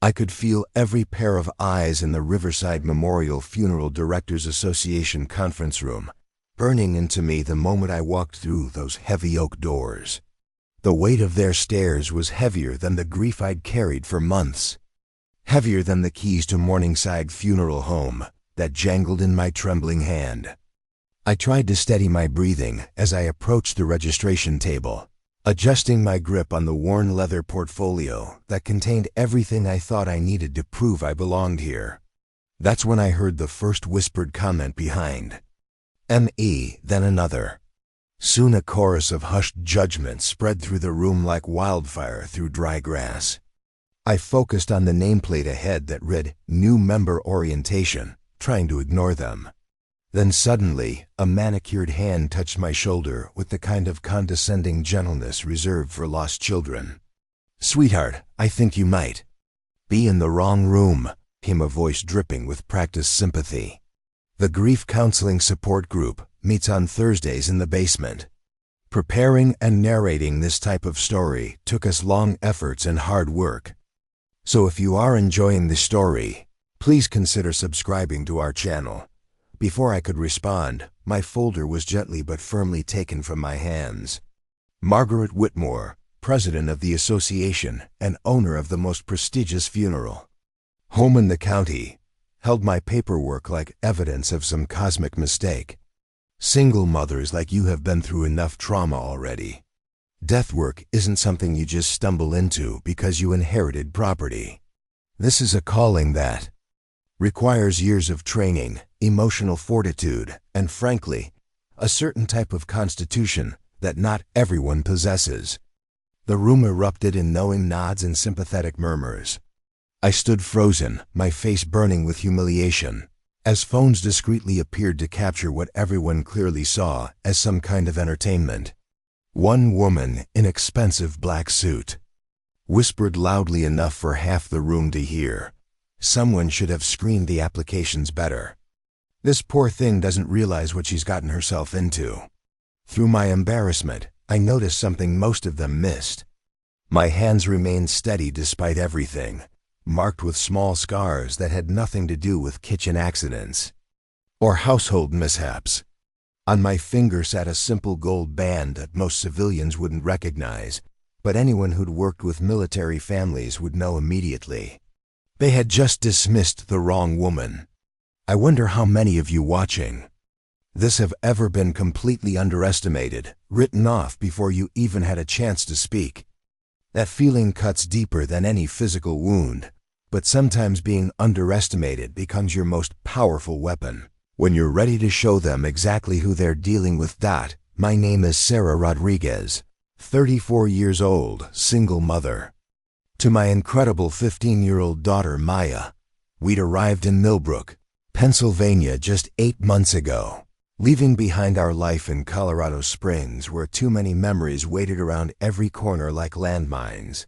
I could feel every pair of eyes in the Riverside Memorial Funeral Directors Association conference room burning into me the moment I walked through those heavy oak doors. The weight of their stares was heavier than the grief I'd carried for months, heavier than the keys to Morningside Funeral Home that jangled in my trembling hand. I tried to steady my breathing as I approached the registration table, adjusting my grip on the worn leather portfolio that contained everything I thought I needed to prove I belonged here. That's when I heard the first whispered comment behind. M.E., then another. Soon a chorus of hushed judgment spread through the room like wildfire through dry grass. I focused on the nameplate ahead that read New Member Orientation, trying to ignore them. Then suddenly, a manicured hand touched my shoulder with the kind of condescending gentleness reserved for lost children. "Sweetheart, I think you might be in the wrong room," came a voice dripping with practiced sympathy. "The Grief Counseling Support Group meets on Thursdays in the basement." Preparing and narrating this type of story took us long efforts and hard work. So if you are enjoying the story, please consider subscribing to our channel. Before I could respond, my folder was gently but firmly taken from my hands. Margaret Whitmore, president of the association and owner of the most prestigious funeral home in the county, held my paperwork like evidence of some cosmic mistake. "Single mothers like you have been through enough trauma already. Death work isn't something you just stumble into because you inherited property. This is a calling that requires years of training, emotional fortitude, and frankly, a certain type of constitution that not everyone possesses." The room erupted in knowing nods and sympathetic murmurs. I stood frozen, my face burning with humiliation, as phones discreetly appeared to capture what everyone clearly saw as some kind of entertainment. One woman in expensive black suit whispered loudly enough for half the room to hear, "Someone should have screened the applications better. This poor thing doesn't realize what she's gotten herself into." Through my embarrassment, I noticed something most of them missed. My hands remained steady despite everything, marked with small scars that had nothing to do with kitchen accidents or household mishaps. On my finger sat a simple gold band that most civilians wouldn't recognize, but anyone who'd worked with military families would know immediately. They had just dismissed the wrong woman. I wonder how many of you watching this have ever been completely underestimated, written off before you even had a chance to speak. That feeling cuts deeper than any physical wound, but sometimes being underestimated becomes your most powerful weapon. When you're ready to show them exactly who they're dealing with. My name is Sarah Rodriguez, 34 years old, single mother. To my incredible 15-year-old daughter Maya, we'd arrived in Millbrook, Pennsylvania just 8 months ago, leaving behind our life in Colorado Springs where too many memories waited around every corner like landmines.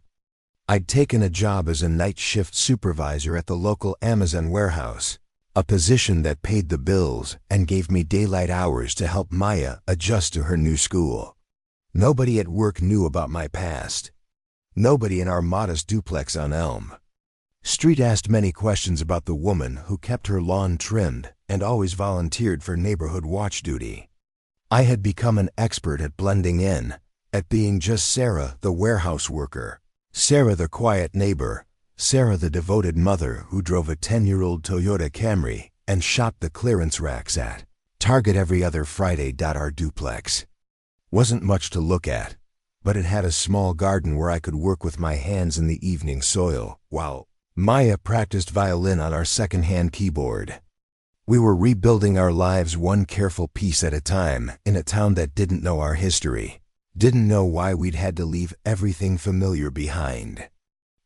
I'd taken a job as a night shift supervisor at the local Amazon warehouse, a position that paid the bills and gave me daylight hours to help Maya adjust to her new school. Nobody at work knew about my past. Nobody in our modest duplex on Elm Street asked many questions about the woman who kept her lawn trimmed and always volunteered for neighborhood watch duty. I had become an expert at blending in, at being just Sarah, the warehouse worker, Sarah the quiet neighbor, Sarah the devoted mother who drove a 10-year-old Toyota Camry and shopped the clearance racks at Target every other Friday. Our duplex wasn't much to look at, but it had a small garden where I could work with my hands in the evening soil, while Maya practiced violin on our second-hand keyboard. We were rebuilding our lives one careful piece at a time in a town that didn't know our history, didn't know why we'd had to leave everything familiar behind.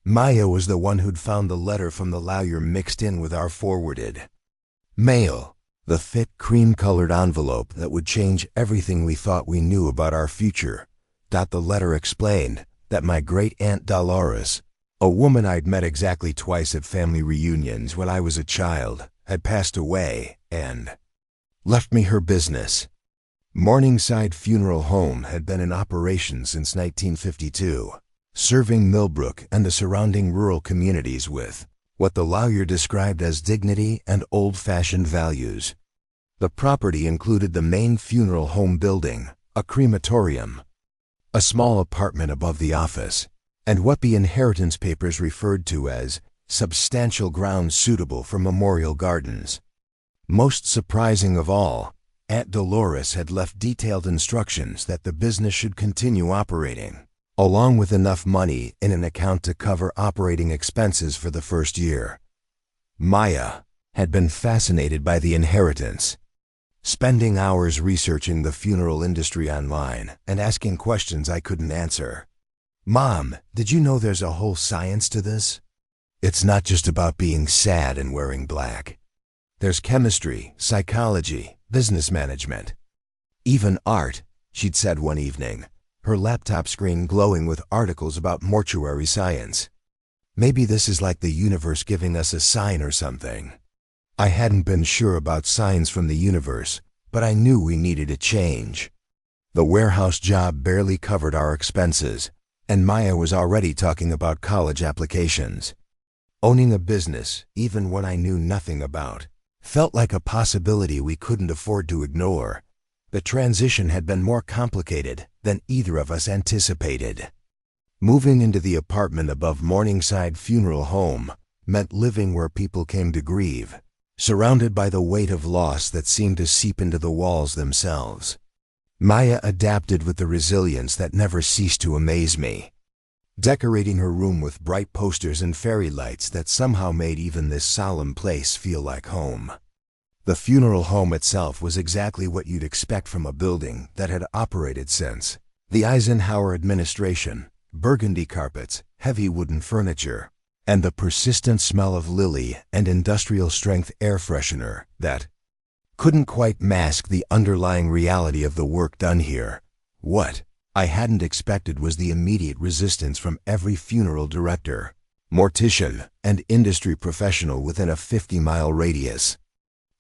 Maya was the one who'd found the letter from the lawyer mixed in with our forwarded mail, the thick cream-colored envelope that would change everything we thought we knew about our future. The letter explained that my great-aunt Dolores, a woman I'd met exactly twice at family reunions when I was a child, had passed away and left me her business. Morningside Funeral Home had been in operation since 1952, serving Millbrook and the surrounding rural communities with what the lawyer described as dignity and old-fashioned values. The property included the main funeral home building, a crematorium, a small apartment above the office, and what the inheritance papers referred to as substantial grounds suitable for memorial gardens. Most surprising of all, Aunt Dolores had left detailed instructions that the business should continue operating, along with enough money in an account to cover operating expenses for the first year. Maya had been fascinated by the inheritance, spending hours researching the funeral industry online and asking questions I couldn't answer. "Mom, did you know there's a whole science to this? It's not just about being sad and wearing black. There's chemistry, psychology, business management, even art," she'd said one evening, her laptop screen glowing with articles about mortuary science. "Maybe this is like the universe giving us a sign or something." I hadn't been sure about signs from the universe, but I knew we needed a change. The warehouse job barely covered our expenses, and Maya was already talking about college applications. Owning a business, even when I knew nothing about, felt like a possibility we couldn't afford to ignore. The transition had been more complicated than either of us anticipated. Moving into the apartment above Morningside Funeral Home meant living where people came to grieve, surrounded by the weight of loss that seemed to seep into the walls themselves. Maya adapted with the resilience that never ceased to amaze me, decorating her room with bright posters and fairy lights that somehow made even this solemn place feel like home. The funeral home itself was exactly what you'd expect from a building that had operated since the Eisenhower administration: burgundy carpets, heavy wooden furniture, and the persistent smell of lily and industrial-strength air freshener that couldn't quite mask the underlying reality of the work done here. What I hadn't expected was the immediate resistance from every funeral director, mortician, and industry professional within a 50-mile radius.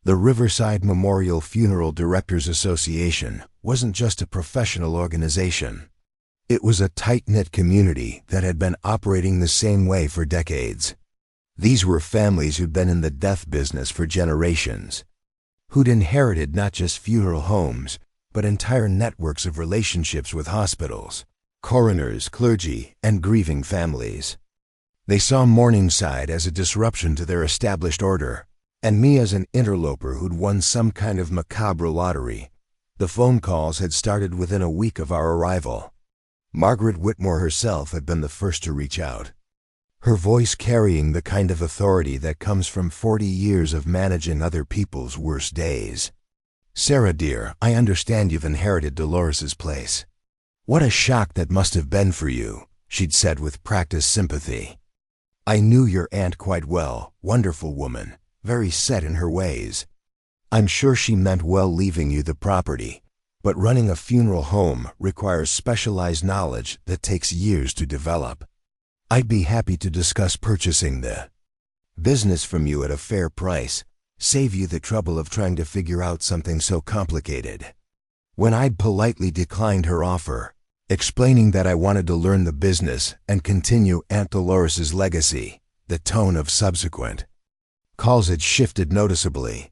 The Riverside Memorial Funeral Directors Association wasn't just a professional organization. It was a tight-knit community that had been operating the same way for decades. These were families who'd been in the death business for generations, who'd inherited not just funeral homes, but entire networks of relationships with hospitals, coroners, clergy, and grieving families. They saw Morningside as a disruption to their established order, and me as an interloper who'd won some kind of macabre lottery. The phone calls had started within a week of our arrival. Margaret Whitmore herself had been the first to reach out, her voice carrying the kind of authority that comes from 40 years of managing other people's worst days. "Sarah dear, I understand you've inherited Dolores's place. What a shock that must have been for you," she'd said with practiced sympathy. "I knew your aunt quite well, wonderful woman, very set in her ways. I'm sure she meant well leaving you the property, but running a funeral home requires specialized knowledge that takes years to develop. I'd be happy to discuss purchasing the business from you at a fair price, save you the trouble of trying to figure out something so complicated." When I'd politely declined her offer, explaining that I wanted to learn the business and continue Aunt Dolores's legacy, the tone of subsequent calls had shifted noticeably.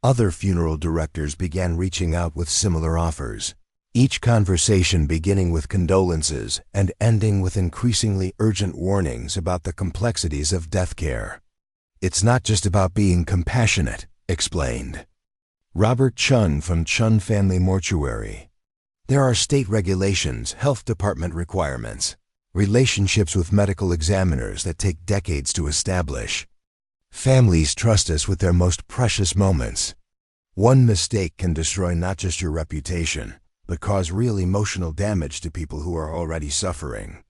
Other funeral directors began reaching out with similar offers, each conversation beginning with condolences and ending with increasingly urgent warnings about the complexities of death care. "It's not just about being compassionate," explained Robert Chun from Chun Family Mortuary. "There are state regulations, health department requirements, relationships with medical examiners that take decades to establish. Families trust us with their most precious moments. One mistake can destroy not just your reputation, but cause real emotional damage to people who are already suffering."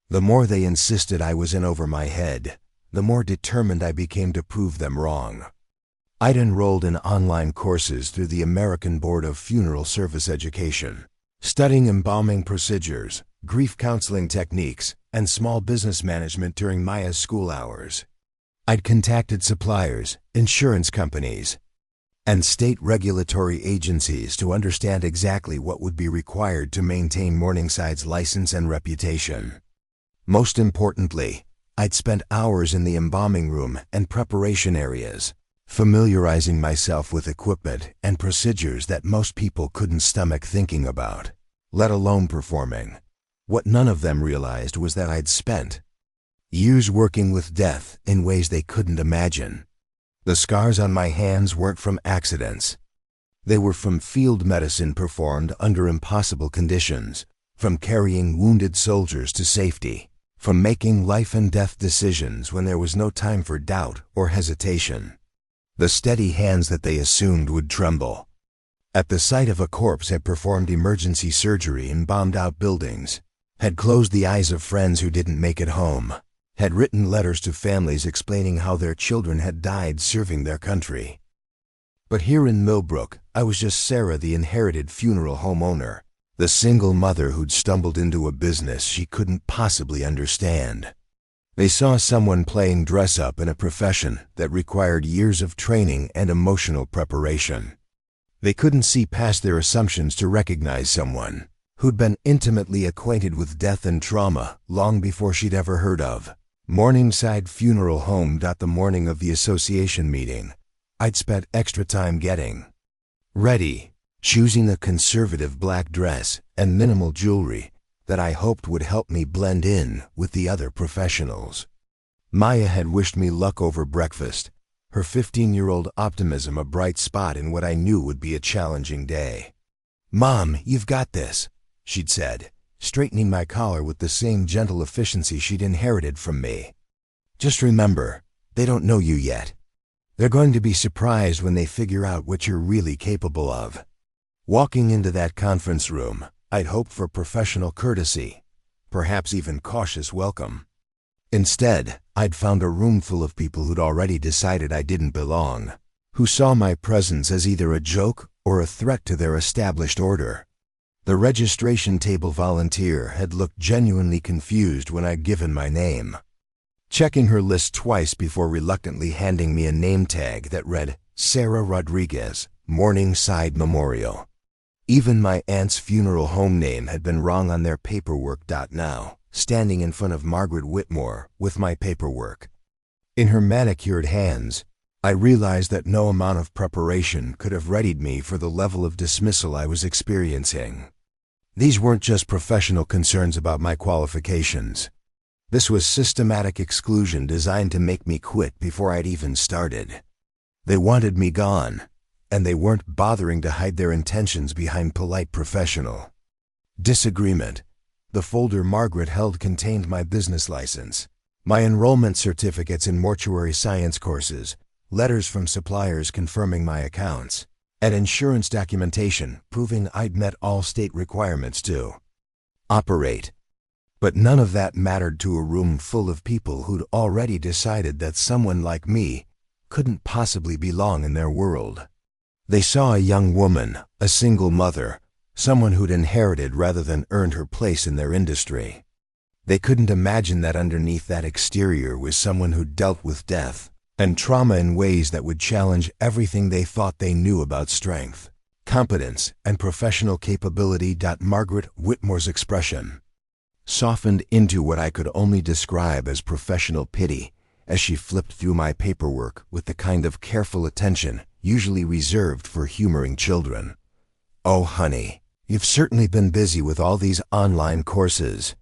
The more they insisted I was in over my head, the more determined I became to prove them wrong. I'd enrolled in online courses through the American Board of Funeral Service Education, studying embalming procedures, grief counseling techniques, and small business management during Maya's school hours. I'd contacted suppliers, insurance companies, and state regulatory agencies to understand exactly what would be required to maintain Morningside's license and reputation. Most importantly, I'd spent hours in the embalming room and preparation areas, familiarizing myself with equipment and procedures that most people couldn't stomach thinking about, let alone performing. What none of them realized was that I'd spent years working with death in ways they couldn't imagine. The scars on my hands weren't from accidents. They were from field medicine performed under impossible conditions, from carrying wounded soldiers to safety, from making life and death decisions when there was no time for doubt or hesitation. The steady hands that they assumed would tremble at the sight of a corpse had performed emergency surgery in bombed-out buildings, had closed the eyes of friends who didn't make it home, had written letters to families explaining how their children had died serving their country. But here in Millbrook, I was just Sarah, the inherited funeral home owner, the single mother who'd stumbled into a business she couldn't possibly understand. They saw someone playing dress-up in a profession that required years of training and emotional preparation. They couldn't see past their assumptions to recognize someone who'd been intimately acquainted with death and trauma long before she'd ever heard of Morningside Funeral Home. The morning of the association meeting, I'd spent extra time getting ready, choosing a conservative black dress and minimal jewelry that I hoped would help me blend in with the other professionals. Maya had wished me luck over breakfast, her 15-year-old optimism a bright spot in what I knew would be a challenging day. "Mom, you've got this," she'd said, straightening my collar with the same gentle efficiency she'd inherited from me. "Just remember, they don't know you yet. They're going to be surprised when they figure out what you're really capable of." Walking into that conference room, I'd hoped for professional courtesy, perhaps even cautious welcome. Instead, I'd found a room full of people who'd already decided I didn't belong, who saw my presence as either a joke or a threat to their established order. The registration table volunteer had looked genuinely confused when I'd given my name, checking her list twice before reluctantly handing me a name tag that read Sarah Rodriguez, Morningside Memorial. Even my aunt's funeral home name had been wrong on their paperwork. Now, standing in front of Margaret Whitmore with my paperwork in her manicured hands, I realized that no amount of preparation could have readied me for the level of dismissal I was experiencing. These weren't just professional concerns about my qualifications. This was systematic exclusion designed to make me quit before I'd even started. They wanted me gone, and they weren't bothering to hide their intentions behind polite professional disagreement. The folder Margaret held contained my business license, my enrollment certificates in mortuary science courses, letters from suppliers confirming my accounts, and insurance documentation proving I'd met all state requirements to operate. But none of that mattered to a room full of people who'd already decided that someone like me couldn't possibly belong in their world. They saw a young woman, a single mother, someone who'd inherited rather than earned her place in their industry. They couldn't imagine that underneath that exterior was someone who'd dealt with death and trauma in ways that would challenge everything they thought they knew about strength, competence, and professional capability. Margaret Whitmore's expression softened into what I could only describe as professional pity as she flipped through my paperwork with the kind of careful attention usually reserved for humoring children. "Oh, honey, you've certainly been busy with all these online courses,"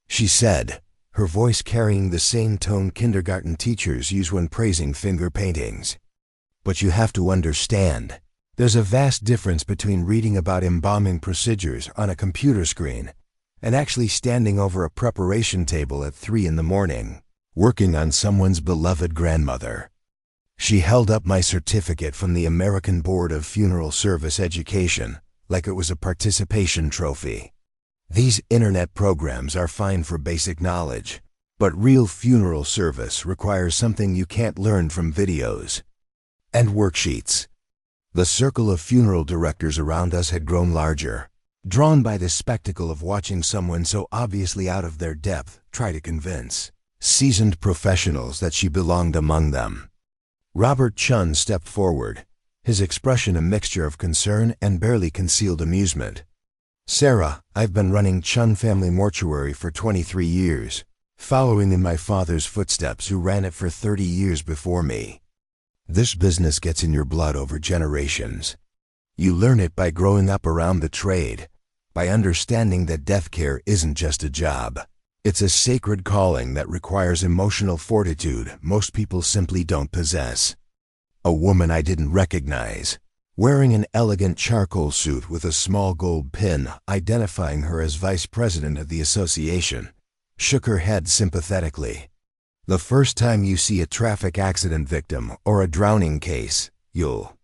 she said, her voice carrying the same tone kindergarten teachers use when praising finger paintings. "But you have to understand, there's a vast difference between reading about embalming procedures on a computer screen and actually standing over a preparation table at 3 in the morning, working on someone's beloved grandmother." She held up my certificate from the American Board of Funeral Service Education like it was a participation trophy. "These internet programs are fine for basic knowledge, but real funeral service requires something you can't learn from videos and worksheets." The circle of funeral directors around us had grown larger, drawn by the spectacle of watching someone so obviously out of their depth try to convince seasoned professionals that she belonged among them. Robert Chun stepped forward, his expression a mixture of concern and barely concealed amusement. "Sarah, I've been running Chun Family Mortuary for 23 years. following in my father's footsteps, who ran it for 30 years before me. This business gets in your blood over generations. You learn it by growing up around the trade, by understanding that death care isn't just a job. It's a sacred calling that requires emotional fortitude most people simply don't possess. A woman I didn't recognize, wearing an elegant charcoal suit with a small gold pin identifying her as vice president of the association, shook her head sympathetically. The first time you see a traffic accident victim or a drowning case, you'll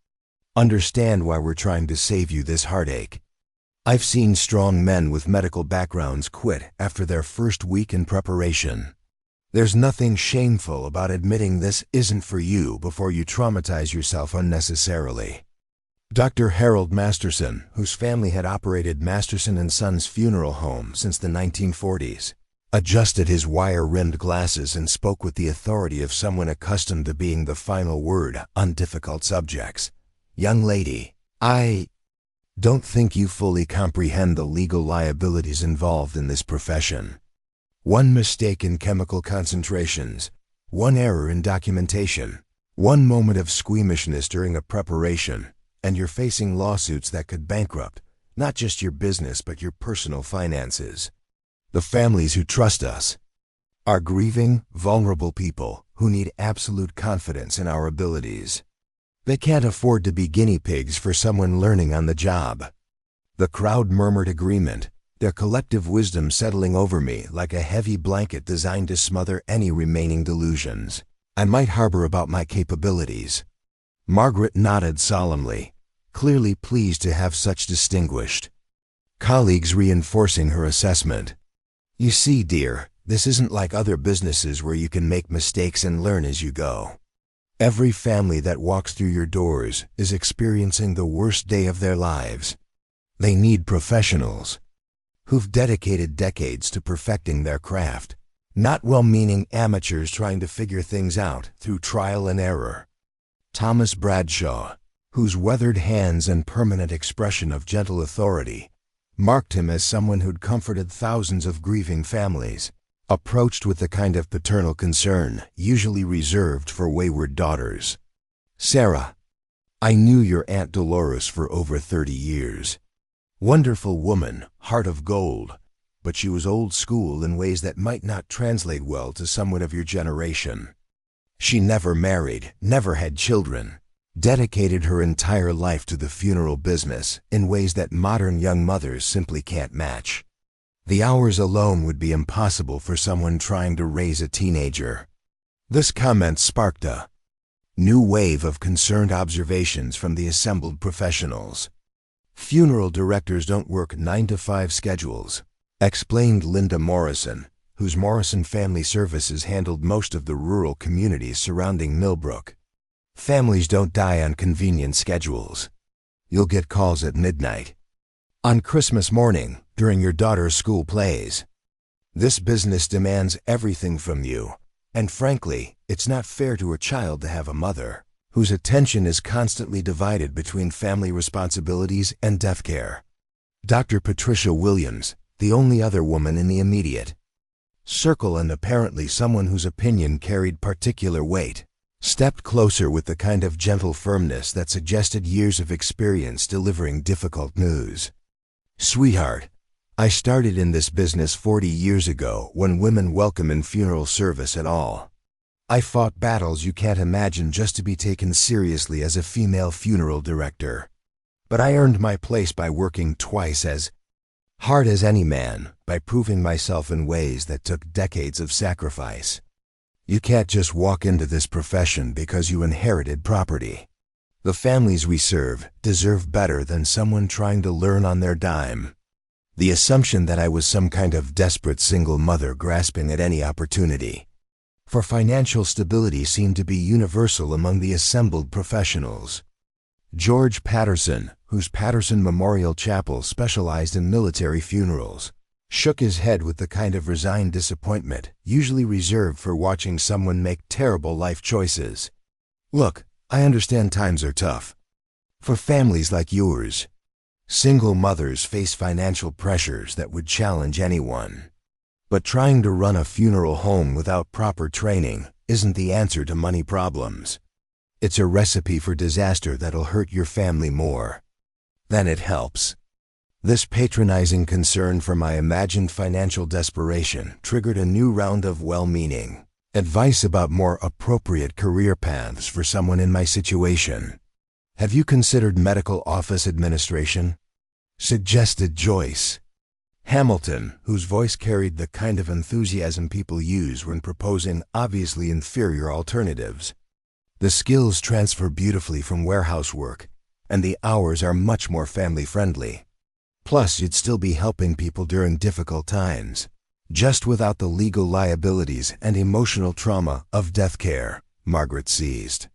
understand why we're trying to save you this heartache. I've seen strong men with medical backgrounds quit after their first week in preparation. There's nothing shameful about admitting this isn't for you before you traumatize yourself unnecessarily. Dr. Harold Masterson, whose family had operated Masterson & Sons Funeral Home since the 1940s, adjusted his wire-rimmed glasses and spoke with the authority of someone accustomed to being the final word on difficult subjects. "Young lady, I don't think you fully comprehend the legal liabilities involved in this profession. One mistake in chemical concentrations, one error in documentation, one moment of squeamishness during a preparation, and you're facing lawsuits that could bankrupt not just your business but your personal finances. The families who trust us are grieving, vulnerable people who need absolute confidence in our abilities. They can't afford to be guinea pigs for someone learning on the job." The crowd murmured agreement, their collective wisdom settling over me like a heavy blanket designed to smother any remaining delusions I might harbor about my capabilities. Margaret nodded solemnly, clearly pleased to have such distinguished colleagues reinforcing her assessment. "You see, dear, this isn't like other businesses where you can make mistakes and learn as you go. Every family that walks through your doors is experiencing the worst day of their lives. They need professionals who've dedicated decades to perfecting their craft, not well-meaning amateurs trying to figure things out through trial and error." Thomas Bradshaw, whose weathered hands and permanent expression of gentle authority marked him as someone who'd comforted thousands of grieving families, approached with the kind of paternal concern usually reserved for wayward daughters. "Sarah, I knew your Aunt Dolores for over 30 years. Wonderful woman, heart of gold, but she was old school in ways that might not translate well to someone of your generation. She never married, never had children, dedicated her entire life to the funeral business in ways that modern young mothers simply can't match. The hours alone would be impossible for someone trying to raise a teenager." This comment sparked a new wave of concerned observations from the assembled professionals. "Funeral directors don't work 9-to-5 schedules," explained Linda Morrison, whose Morrison Family Services handled most of the rural communities surrounding Millbrook. "Families don't die on convenient schedules. You'll get calls at midnight, on Christmas morning, during your daughter's school plays. This business demands everything from you, and frankly, it's not fair to a child to have a mother whose attention is constantly divided between family responsibilities and death care." Dr. Patricia Williams, the only other woman in the immediate circle and apparently someone whose opinion carried particular weight, stepped closer with the kind of gentle firmness that suggested years of experience delivering difficult news. "Sweetheart, I started in this business 40 years ago when women welcome in funeral service at all. I fought battles you can't imagine just to be taken seriously as a female funeral director. But I earned my place by working twice as hard as any man, by proving myself in ways that took decades of sacrifice. You can't just walk into this profession because you inherited property. The families we serve deserve better than someone trying to learn on their dime." The assumption that I was some kind of desperate single mother grasping at any opportunity for financial stability seemed to be universal among the assembled professionals. George Patterson, whose Patterson Memorial Chapel specialized in military funerals, shook his head with the kind of resigned disappointment usually reserved for watching someone make terrible life choices. "Look, I understand times are tough. For families like yours, single mothers face financial pressures that would challenge anyone. But trying to run a funeral home without proper training isn't the answer to money problems. It's a recipe for disaster that'll hurt your family more than it helps. This patronizing concern for my imagined financial desperation triggered a new round of well-meaning advice about more appropriate career paths for someone in my situation. "Have you considered medical office administration?" suggested Joyce Hamilton, whose voice carried the kind of enthusiasm people use when proposing obviously inferior alternatives. "The skills transfer beautifully from warehouse work, and the hours are much more family-friendly. Plus, you'd still be helping people during difficult times, just without the legal liabilities and emotional trauma of death care." Margaret seized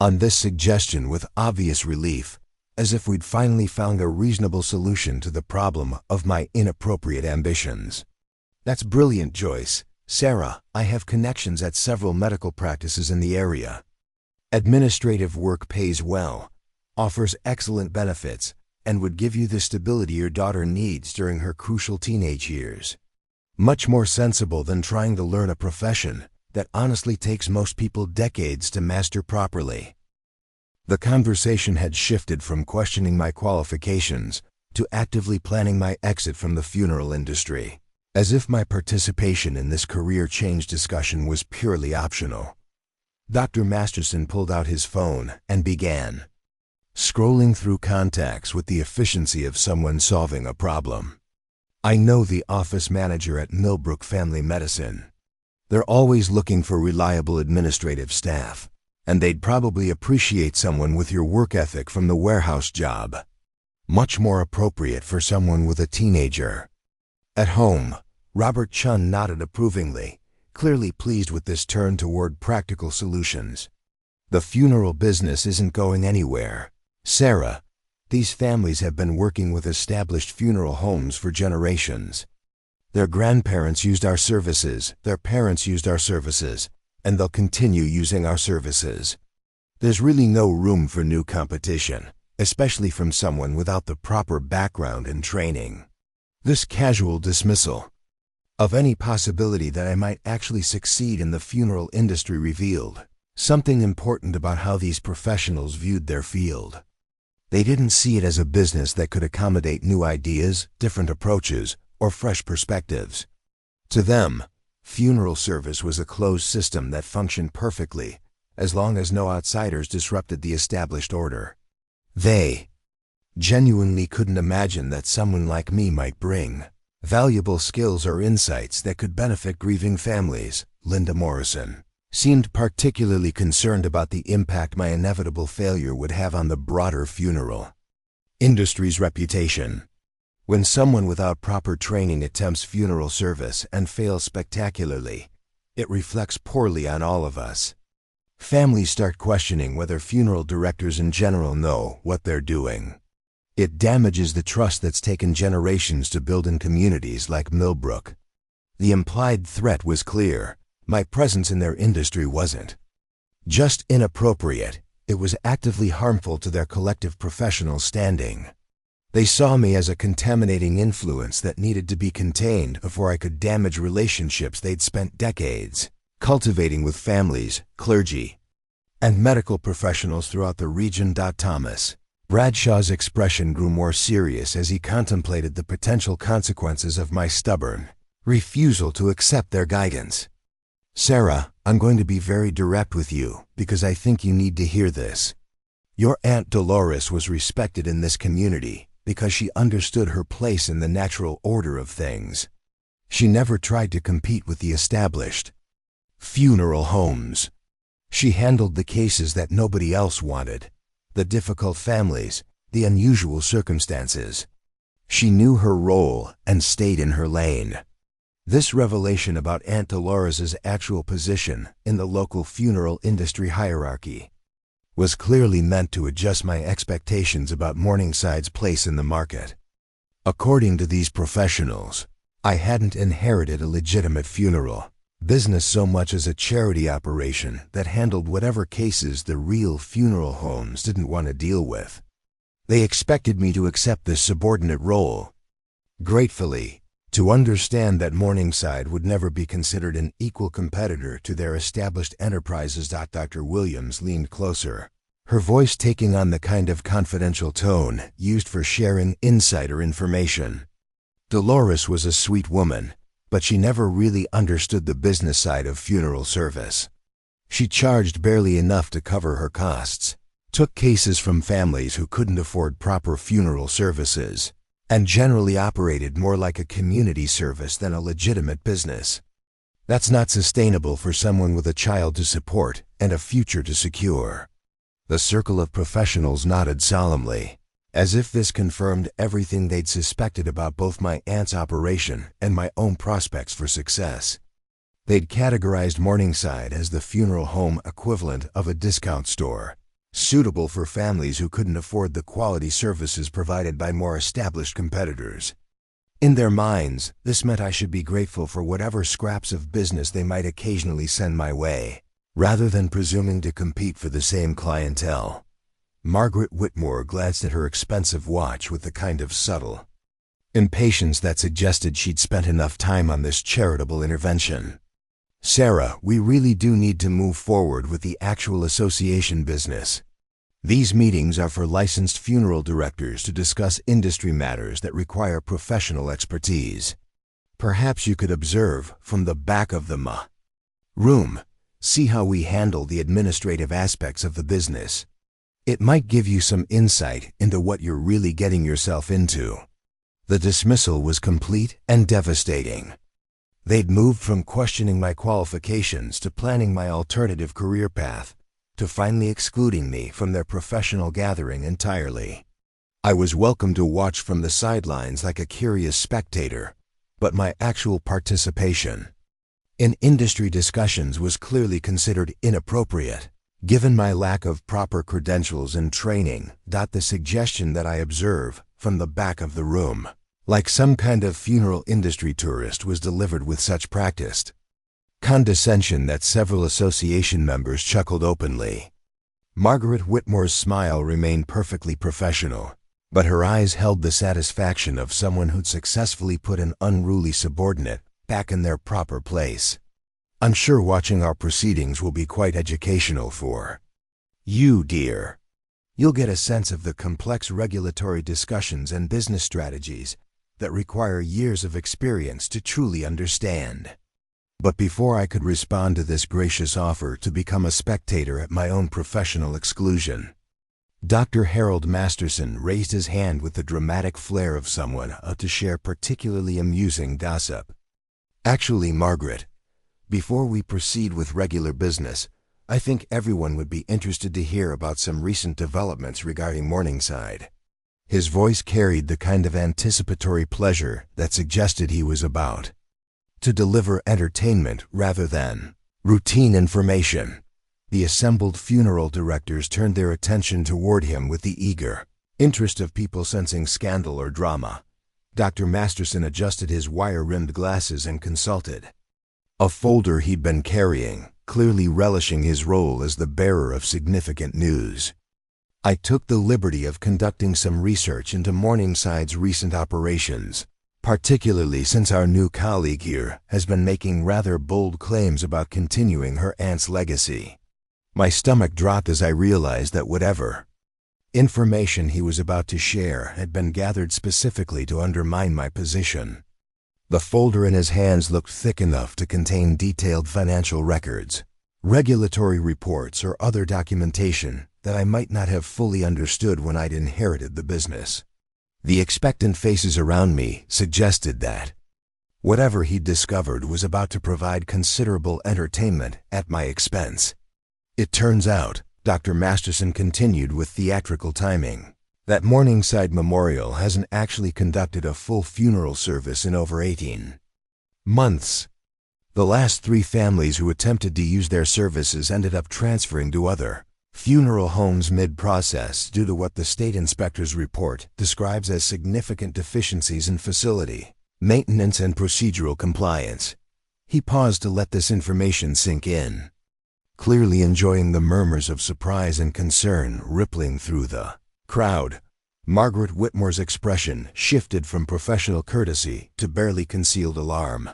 on this suggestion with obvious relief, as if we'd finally found a reasonable solution to the problem of my inappropriate ambitions. "That's brilliant, Joyce. Sarah, I have connections at several medical practices in the area. Administrative work pays well, offers excellent benefits, and would give you the stability your daughter needs during her crucial teenage years. Much more sensible than trying to learn a profession that honestly takes most people decades to master properly." The conversation had shifted from questioning my qualifications to actively planning my exit from the funeral industry, as if my participation in this career change discussion was purely optional. Dr. Masterson pulled out his phone and began scrolling through contacts with the efficiency of someone solving a problem. "I know the office manager at Millbrook Family Medicine. They're always looking for reliable administrative staff, and they'd probably appreciate someone with your work ethic from the warehouse job. Much more appropriate for someone with a teenager." At home, Robert Chun nodded approvingly, clearly pleased with this turn toward practical solutions. "The funeral business isn't going anywhere, Sarah. These families have been working with established funeral homes for generations. Their grandparents used our services, their parents used our services, and they'll continue using our services. There's really no room for new competition, especially from someone without the proper background and training." This casual dismissal of any possibility that I might actually succeed in the funeral industry revealed something important about how these professionals viewed their field. They didn't see it as a business that could accommodate new ideas, different approaches, or fresh perspectives. To them, funeral service was a closed system that functioned perfectly as long as no outsiders disrupted the established order. They genuinely couldn't imagine that someone like me might bring valuable skills or insights that could benefit grieving families. Linda Morrison seemed particularly concerned about the impact my inevitable failure would have on the broader funeral industry's reputation. "When someone without proper training attempts funeral service and fails spectacularly, it reflects poorly on all of us. Families start questioning whether funeral directors in general know what they're doing. It damages the trust that's taken generations to build in communities like Millbrook." The implied threat was clear. My presence in their industry wasn't just inappropriate, it was actively harmful to their collective professional standing. They saw me as a contaminating influence that needed to be contained before I could damage relationships they'd spent decades cultivating with families, clergy, and medical professionals throughout the region. Thomas Bradshaw's expression grew more serious as he contemplated the potential consequences of my stubborn refusal to accept their guidance. "Sarah, I'm going to be very direct with you because I think you need to hear this. Your Aunt Dolores was respected in this community because she understood her place in the natural order of things. She never tried to compete with the established funeral homes. She handled the cases that nobody else wanted, the difficult families, the unusual circumstances. She knew her role and stayed in her lane." This revelation about Aunt Dolores's actual position in the local funeral industry hierarchy was clearly meant to adjust my expectations about Morningside's place in the market. According to these professionals, I hadn't inherited a legitimate funeral business so much as a charity operation that handled whatever cases the real funeral homes didn't want to deal with. They expected me to accept this subordinate role. Gratefully, To understand that Morningside would never be considered an equal competitor to their established enterprises. Dr. Williams leaned closer, her voice taking on the kind of confidential tone used for sharing insider information. Dolores was a sweet woman, but she never really understood the business side of funeral service. She charged barely enough to cover her costs, took cases from families who couldn't afford proper funeral services, and generally operated more like a community service than a legitimate business. That's not sustainable for someone with a child to support and a future to secure. The circle of professionals nodded solemnly, as if this confirmed everything they'd suspected about both my aunt's operation and my own prospects for success. They'd categorized Morningside as the funeral home equivalent of a discount store, suitable for families who couldn't afford the quality services provided by more established competitors. In their minds, this meant I should be grateful for whatever scraps of business they might occasionally send my way, rather than presuming to compete for the same clientele. Margaret Whitmore glanced at her expensive watch with the kind of subtle impatience that suggested she'd spent enough time on this charitable intervention. "Sarah, we really do need to move forward with the actual association business. These meetings are for licensed funeral directors to discuss industry matters that require professional expertise. Perhaps you could observe from the back of the room, see how we handle the administrative aspects of the business. It might give you some insight into what you're really getting yourself into." The dismissal was complete and devastating. They'd moved from questioning my qualifications to planning my alternative career path, to finally excluding me from their professional gathering entirely. I was welcome to watch from the sidelines like a curious spectator, but my actual participation in industry discussions was clearly considered inappropriate, given my lack of proper credentials and training. The suggestion that I observe from the back of the room, like some kind of funeral industry tourist, was delivered with such practiced condescension that several association members chuckled openly. Margaret Whitmore's smile remained perfectly professional, but her eyes held the satisfaction of someone who'd successfully put an unruly subordinate back in their proper place. "I'm sure watching our proceedings will be quite educational for you, dear. You'll get a sense of the complex regulatory discussions and business strategies that require years of experience to truly understand." But before I could respond to this gracious offer to become a spectator at my own professional exclusion, Dr. Harold Masterson raised his hand with the dramatic flair of someone out to share particularly amusing gossip. "Actually, Margaret, before we proceed with regular business, I think everyone would be interested to hear about some recent developments regarding Morningside." His voice carried the kind of anticipatory pleasure that suggested he was about to deliver entertainment rather than routine information. The assembled funeral directors turned their attention toward him with the eager interest of people sensing scandal or drama. Dr. Masterson adjusted his wire-rimmed glasses and consulted a folder he'd been carrying, clearly relishing his role as the bearer of significant news. "I took the liberty of conducting some research into Morningside's recent operations, particularly since our new colleague here has been making rather bold claims about continuing her aunt's legacy." My stomach dropped as I realized that whatever information he was about to share had been gathered specifically to undermine my position. The folder in his hands looked thick enough to contain detailed financial records, regulatory reports, or other documentation that I might not have fully understood when I'd inherited the business. The expectant faces around me suggested that whatever he'd discovered was about to provide considerable entertainment at my expense. "It turns out," Dr. Masterson continued with theatrical timing, "that Morningside Memorial hasn't actually conducted a full funeral service in over 18 months. The last 3 families who attempted to use their services ended up transferring to other funeral homes mid-process due to what the state inspector's report describes as significant deficiencies in facility maintenance and procedural compliance." He paused to let this information sink in, clearly enjoying the murmurs of surprise and concern rippling through the crowd. Margaret Whitmore's expression shifted from professional courtesy to barely concealed alarm.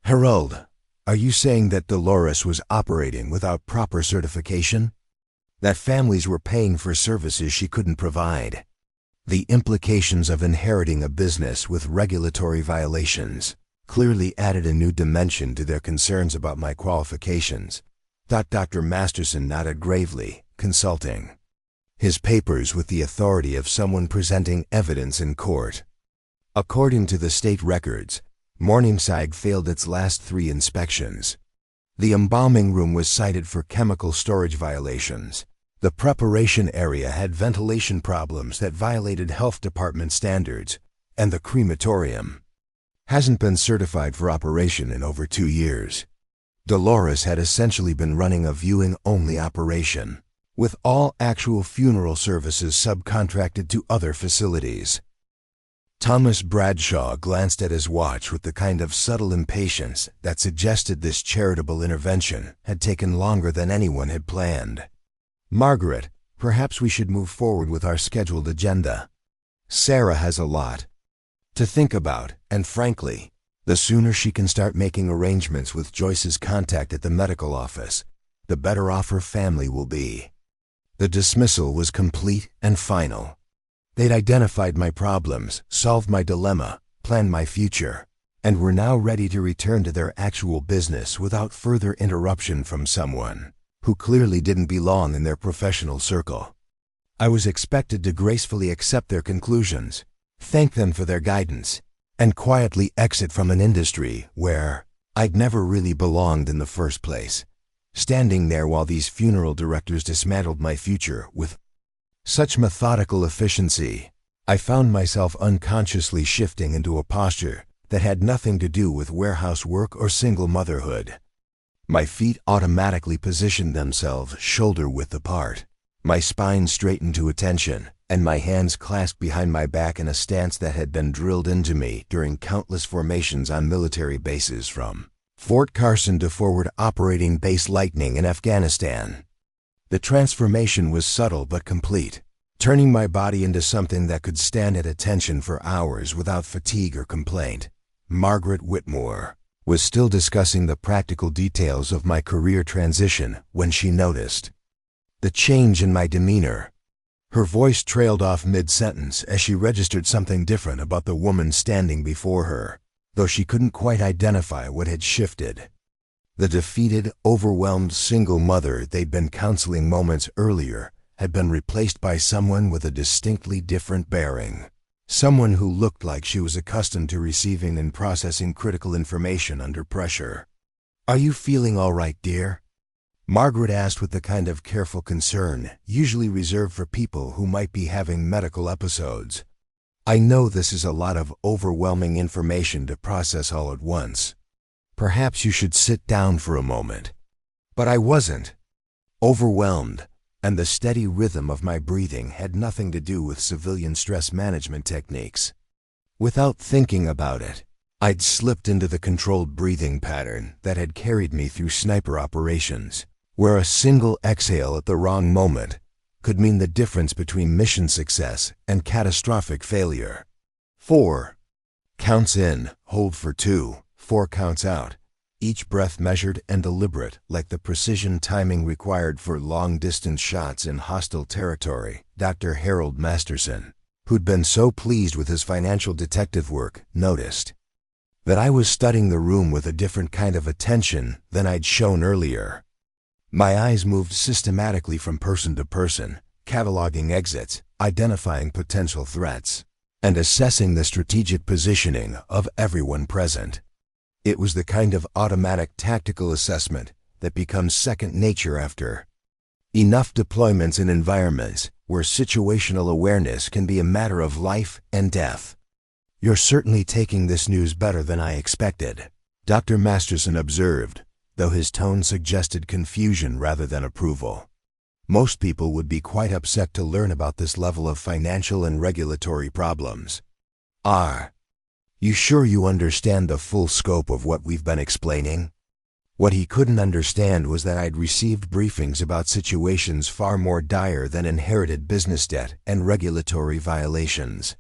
"Harold, are you saying that Dolores was operating without proper certification? That families were paying for services she couldn't provide?" The implications of inheriting a business with regulatory violations clearly added a new dimension to their concerns about my qualifications. Dr. Masterson nodded gravely, consulting his papers with the authority of someone presenting evidence in court. According to the state records, Morningside failed its last 3 inspections. The embalming room was cited for chemical storage violations. The preparation area had ventilation problems that violated health department standards, and the crematorium hasn't been certified for operation in over 2 years. Dolores had essentially been running a viewing-only operation, with all actual funeral services subcontracted to other facilities. Thomas Bradshaw glanced at his watch with the kind of subtle impatience that suggested this charitable intervention had taken longer than anyone had planned. "Margaret, perhaps we should move forward with our scheduled agenda. Sarah has a lot to think about, and frankly, the sooner she can start making arrangements with Joyce's contact at the medical office, the better off her family will be." The dismissal was complete and final. They'd identified my problems, solved my dilemma, planned my future, and were now ready to return to their actual business without further interruption from someone who clearly didn't belong in their professional circle. I was expected to gracefully accept their conclusions, thank them for their guidance, and quietly exit from an industry where I'd never really belonged in the first place. Standing there while these funeral directors dismantled my future with such methodical efficiency, I found myself unconsciously shifting into a posture that had nothing to do with warehouse work or single motherhood. My feet automatically positioned themselves shoulder-width apart, my spine straightened to attention, and my hands clasped behind my back in a stance that had been drilled into me during countless formations on military bases from Fort Carson to Forward Operating Base Lightning in Afghanistan. The transformation was subtle but complete, turning my body into something that could stand at attention for hours without fatigue or complaint. Margaret Whitmore was still discussing the practical details of my career transition when she noticed the change in my demeanor. Her voice trailed off mid-sentence as she registered something different about the woman standing before her, though she couldn't quite identify what had shifted. The defeated, overwhelmed single mother they'd been counseling moments earlier had been replaced by someone with a distinctly different bearing. Someone who looked like she was accustomed to receiving and processing critical information under pressure. "Are you feeling all right, dear?" Margaret asked with the kind of careful concern usually reserved for people who might be having medical episodes. "I know this is a lot of overwhelming information to process all at once. Perhaps you should sit down for a moment." But I wasn't overwhelmed, and the steady rhythm of my breathing had nothing to do with civilian stress management techniques. Without thinking about it, I'd slipped into the controlled breathing pattern that had carried me through sniper operations, where a single exhale at the wrong moment could mean the difference between mission success and catastrophic failure. 4 counts in, hold for 2, 4 counts out, each breath measured and deliberate like the precision timing required for long-distance shots in hostile territory. Dr. Harold Masterson, who'd been so pleased with his financial detective work, noticed that I was studying the room with a different kind of attention than I'd shown earlier. My eyes moved systematically from person to person, cataloging exits, identifying potential threats, and assessing the strategic positioning of everyone present. It was the kind of automatic tactical assessment that becomes second nature after enough deployments in environments where situational awareness can be a matter of life and death. "You're certainly taking this news better than I expected," Dr. Masterson observed, though his tone suggested confusion rather than approval. Most people would be quite upset to learn about this level of financial and regulatory problems. "Are you sure you understand the full scope of what we've been explaining?" What he couldn't understand was that I'd received briefings about situations far more dire than inherited business debt and regulatory violations.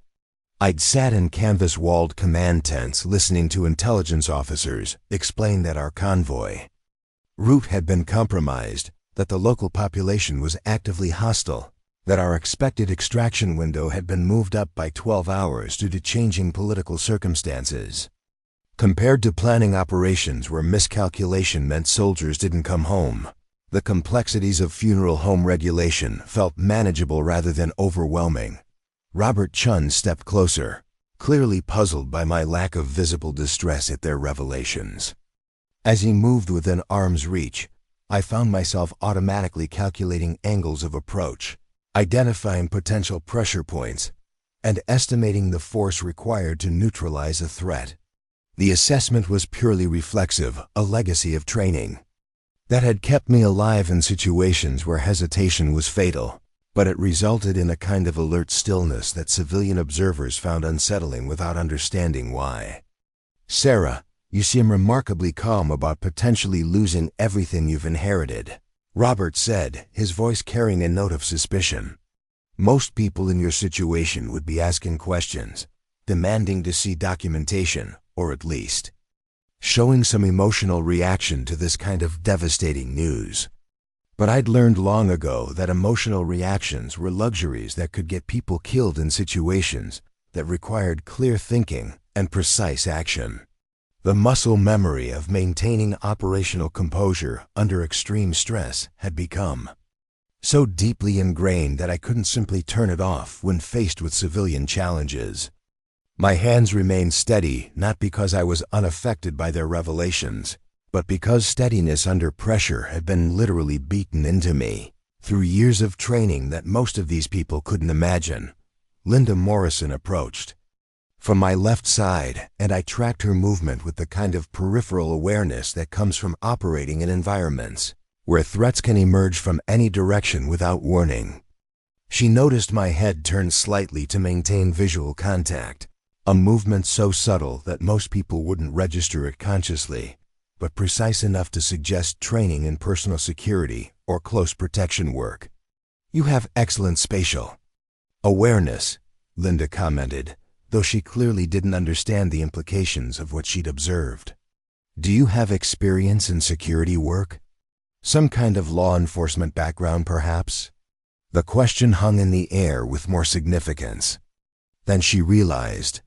I'd sat in canvas-walled command tents listening to intelligence officers explain that our convoy route had been compromised, that the local population was actively hostile, that our expected extraction window had been moved up by 12 hours due to changing political circumstances. Compared to planning operations where miscalculation meant soldiers didn't come home, the complexities of funeral home regulation felt manageable rather than overwhelming. Robert Chun stepped closer, clearly puzzled by my lack of visible distress at their revelations. As he moved within arm's reach, I found myself automatically calculating angles of approach, identifying potential pressure points, and estimating the force required to neutralize a threat. The assessment was purely reflexive, a legacy of training that had kept me alive in situations where hesitation was fatal, but it resulted in a kind of alert stillness that civilian observers found unsettling without understanding why. "Sarah, you seem remarkably calm about potentially losing everything you've inherited," Robert said, his voice carrying a note of suspicion. "Most people in your situation would be asking questions, demanding to see documentation, or at least showing some emotional reaction to this kind of devastating news. But I'd learned long ago that emotional reactions were luxuries that could get people killed in situations that required clear thinking and precise action. The muscle memory of maintaining operational composure under extreme stress had become so deeply ingrained that I couldn't simply turn it off when faced with civilian challenges. My hands remained steady not because I was unaffected by their revelations, but because steadiness under pressure had been literally beaten into me through years of training that most of these people couldn't imagine. Linda Morrison approached from my left side, and I tracked her movement with the kind of peripheral awareness that comes from operating in environments where threats can emerge from any direction without warning. She noticed my head turn slightly to maintain visual contact, a movement so subtle that most people wouldn't register it consciously, but precise enough to suggest training in personal security or close protection work. "You have excellent spatial awareness," Linda commented, though she clearly didn't understand the implications of what she'd observed. "Do you have experience in security work? Some kind of law enforcement background, perhaps?" The question hung in the air with more significance than she realized.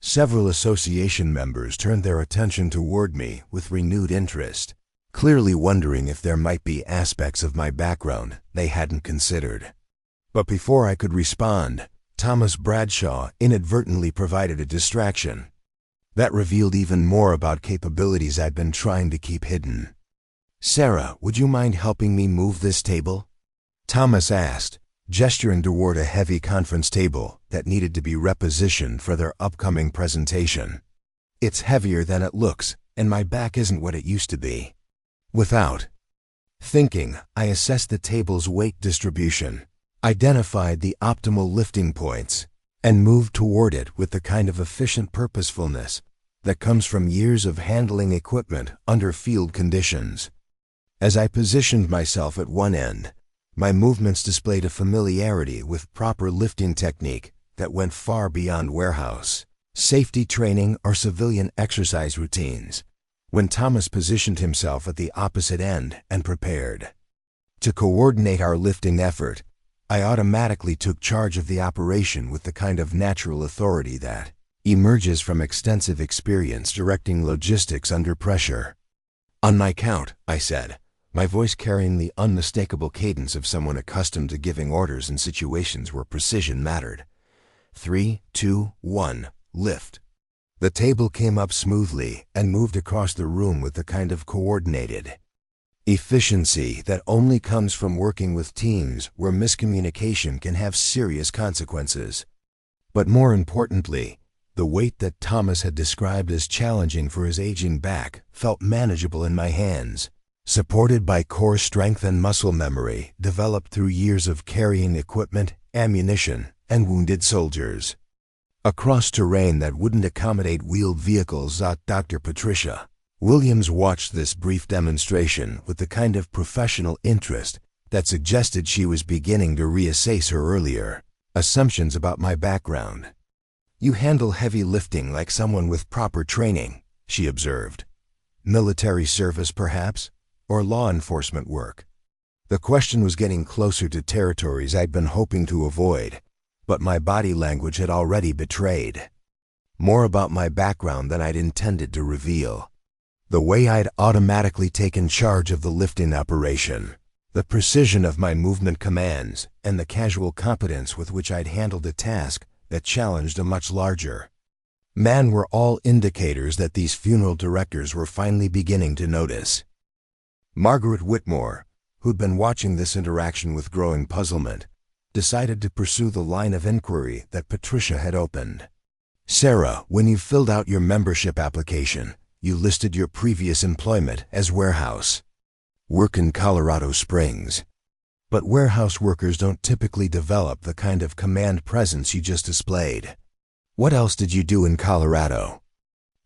Several association members turned their attention toward me with renewed interest, clearly wondering if there might be aspects of my background they hadn't considered. But before I could respond, Thomas Bradshaw inadvertently provided a distraction that revealed even more about capabilities I'd been trying to keep hidden. "Sarah, would you mind helping me move this table?" Thomas asked, gesturing toward a heavy conference table that needed to be repositioned for their upcoming presentation. "It's heavier than it looks, and my back isn't what it used to be." Without thinking, I assessed the table's weight distribution, identified the optimal lifting points, and moved toward it with the kind of efficient purposefulness that comes from years of handling equipment under field conditions. As I positioned myself at one end, my movements displayed a familiarity with proper lifting technique that went far beyond warehouse safety training or civilian exercise routines. When Thomas positioned himself at the opposite end and prepared to coordinate our lifting effort, I automatically took charge of the operation with the kind of natural authority that emerges from extensive experience directing logistics under pressure. "On my count," I said, my voice carrying the unmistakable cadence of someone accustomed to giving orders in situations where precision mattered. 3, 2, 1, lift. The table came up smoothly and moved across the room with the kind of coordinated efficiency that only comes from working with teams where miscommunication can have serious consequences. But more importantly, the weight that Thomas had described as challenging for his aging back felt manageable in my hands, supported by core strength and muscle memory developed through years of carrying equipment, ammunition, and wounded soldiers across terrain that wouldn't accommodate wheeled vehicles. Dr. Patricia Williams watched this brief demonstration with the kind of professional interest that suggested she was beginning to reassess her earlier assumptions about my background. "You handle heavy lifting like someone with proper training," she observed. "Military service, perhaps? Or law enforcement work?" The question was getting closer to territories I'd been hoping to avoid, but my body language had already betrayed more about my background than I'd intended to reveal. The way I'd automatically taken charge of the lifting operation, the precision of my movement commands, and the casual competence with which I'd handled a task that challenged a much larger man were all indicators that these funeral directors were finally beginning to notice. Margaret Whitmore, who'd been watching this interaction with growing puzzlement, decided to pursue the line of inquiry that Patricia had opened. "Sarah, when you filled out your membership application, you listed your previous employment as warehouse work in Colorado Springs. But warehouse workers don't typically develop the kind of command presence you just displayed. What else did you do in Colorado?"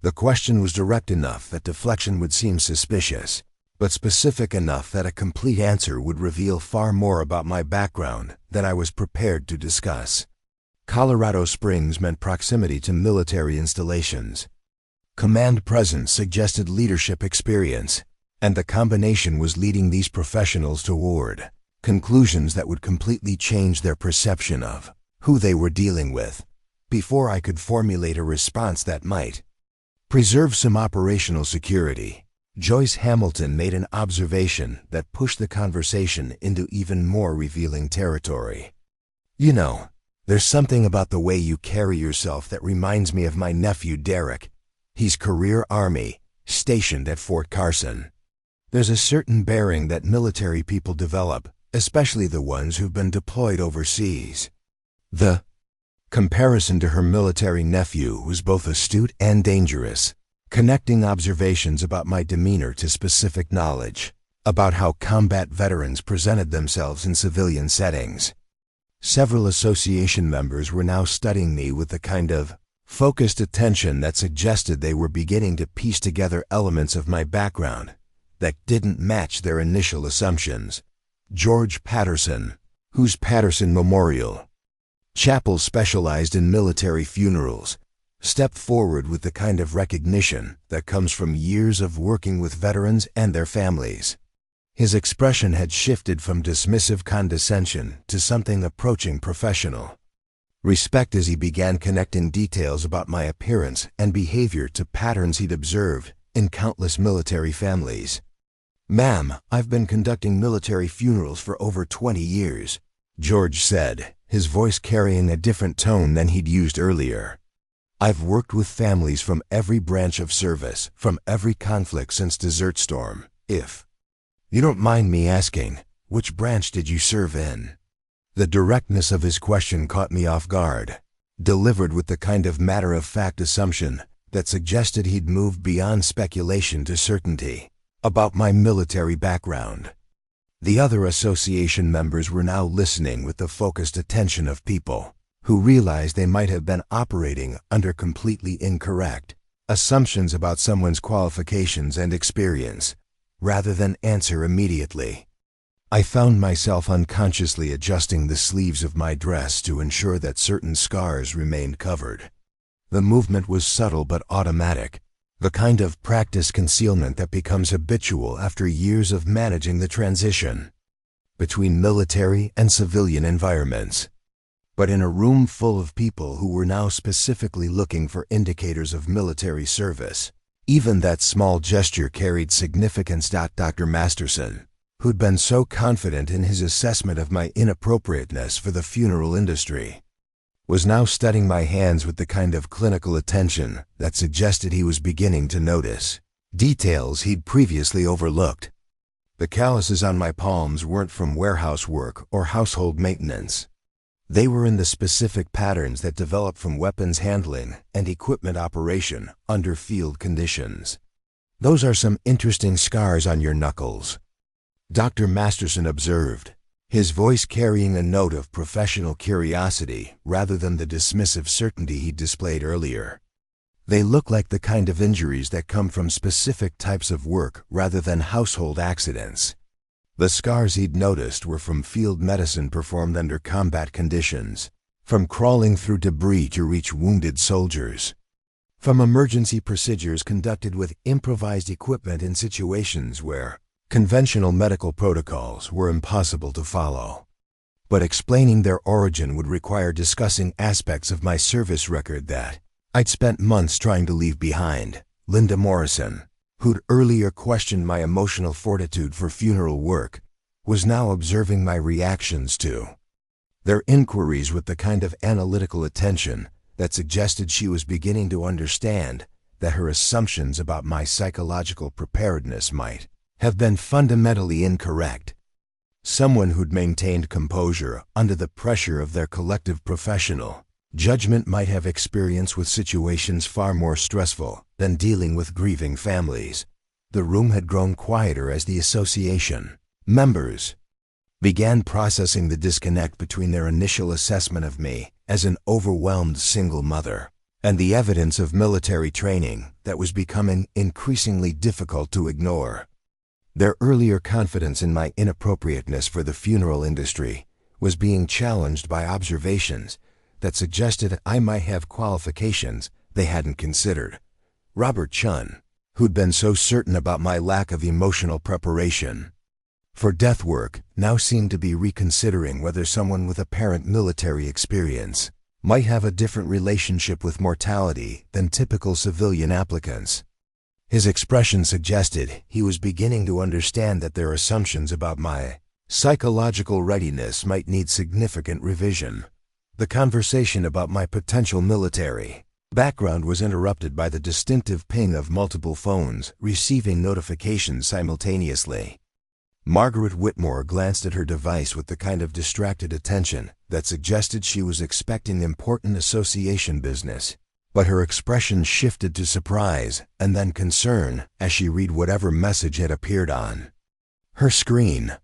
The question was direct enough that deflection would seem suspicious, but specific enough that a complete answer would reveal far more about my background than I was prepared to discuss. Colorado Springs meant proximity to military installations. Command presence suggested leadership experience, and the combination was leading these professionals toward conclusions that would completely change their perception of who they were dealing with, before I could formulate a response that might preserve some operational security. Joyce Hamilton made an observation that pushed the conversation into even more revealing territory. "You know, there's something about the way you carry yourself that reminds me of my nephew Derek. He's career Army, stationed at Fort Carson. There's a certain bearing that military people develop, especially the ones who've been deployed overseas." The comparison to her military nephew was both astute and dangerous, connecting observations about my demeanor to specific knowledge about how combat veterans presented themselves in civilian settings. Several association members were now studying me with the kind of focused attention that suggested they were beginning to piece together elements of my background that didn't match their initial assumptions. George Patterson, whose Patterson Memorial Chapel specialized in military funerals, stepped forward with the kind of recognition that comes from years of working with veterans and their families. His expression had shifted from dismissive condescension to something approaching professional respect as he began connecting details about my appearance and behavior to patterns he'd observed in countless military families. "Ma'am, I've been conducting military funerals for over 20 years, George said, his voice carrying a different tone than he'd used earlier. "I've worked with families from every branch of service, from every conflict since Desert Storm. If you don't mind me asking, which branch did you serve in?" The directness of his question caught me off guard, delivered with the kind of matter-of-fact assumption that suggested he'd moved beyond speculation to certainty about my military background. The other association members were now listening with the focused attention of people who realized they might have been operating under completely incorrect assumptions about someone's qualifications and experience, rather than answer immediately. I found myself unconsciously adjusting the sleeves of my dress to ensure that certain scars remained covered. The movement was subtle but automatic, the kind of practice concealment that becomes habitual after years of managing the transition between military and civilian environments. But in a room full of people who were now specifically looking for indicators of military service, even that small gesture carried significance. Dr. Masterson, who'd been so confident in his assessment of my inappropriateness for the funeral industry, was now studying my hands with the kind of clinical attention that suggested he was beginning to notice details he'd previously overlooked. The calluses on my palms weren't from warehouse work or household maintenance. They were in the specific patterns that develop from weapons handling and equipment operation under field conditions. "Those are some interesting scars on your knuckles," Dr. Masterson observed, his voice carrying a note of professional curiosity rather than the dismissive certainty he displayed earlier. They look like the kind of injuries that come from specific types of work rather than household accidents. The scars he'd noticed were from field medicine performed under combat conditions, from crawling through debris to reach wounded soldiers, from emergency procedures conducted with improvised equipment in situations where conventional medical protocols were impossible to follow. But explaining their origin would require discussing aspects of my service record that I'd spent months trying to leave behind. Linda Morrison, who'd earlier questioned my emotional fortitude for funeral work, was now observing my reactions to their inquiries with the kind of analytical attention that suggested she was beginning to understand that her assumptions about my psychological preparedness might have been fundamentally incorrect. Someone who'd maintained composure under the pressure of their collective professional judgment might have experience with situations far more stressful than dealing with grieving families. The room had grown quieter as the association members began processing the disconnect between their initial assessment of me as an overwhelmed single mother and the evidence of military training that was becoming increasingly difficult to ignore. Their earlier confidence in my inappropriateness for the funeral industry was being challenged by observations that suggested I might have qualifications they hadn't considered. Robert Chun, who'd been so certain about my lack of emotional preparation for death work, now seemed to be reconsidering whether someone with apparent military experience might have a different relationship with mortality than typical civilian applicants. His expression suggested he was beginning to understand that their assumptions about my psychological readiness might need significant revision. The conversation about my potential military background was interrupted by the distinctive ping of multiple phones receiving notifications simultaneously. Margaret Whitmore glanced at her device with the kind of distracted attention that suggested she was expecting important association business, but her expression shifted to surprise and then concern as she read whatever message had appeared on her screen.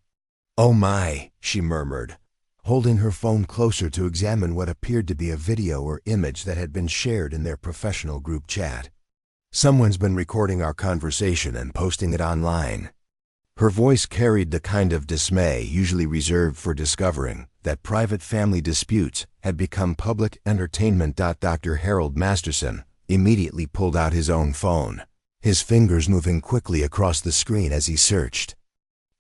"Oh my," she murmured, holding her phone closer to examine what appeared to be a video or image that had been shared in their professional group chat. "Someone's been recording our conversation and posting it online." Her voice carried the kind of dismay usually reserved for discovering that private family disputes had become public entertainment. Dr. Harold Masterson immediately pulled out his own phone, his fingers moving quickly across the screen as he searched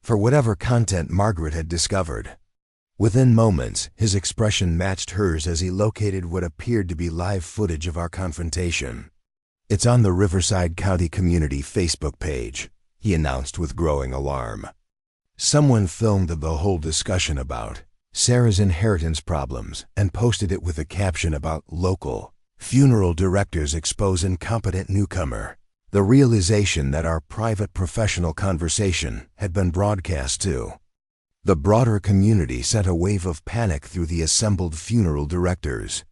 for whatever content Margaret had discovered. Within moments, his expression matched hers as he located what appeared to be live footage of our confrontation. "It's on the Riverside County Community Facebook page," he announced with growing alarm. Someone filmed the whole discussion about Sarah's inheritance problems and posted it with a caption about local funeral directors expose incompetent newcomer. The realization that our private professional conversation had been broadcast to the broader community sent a wave of panic through the assembled funeral directors.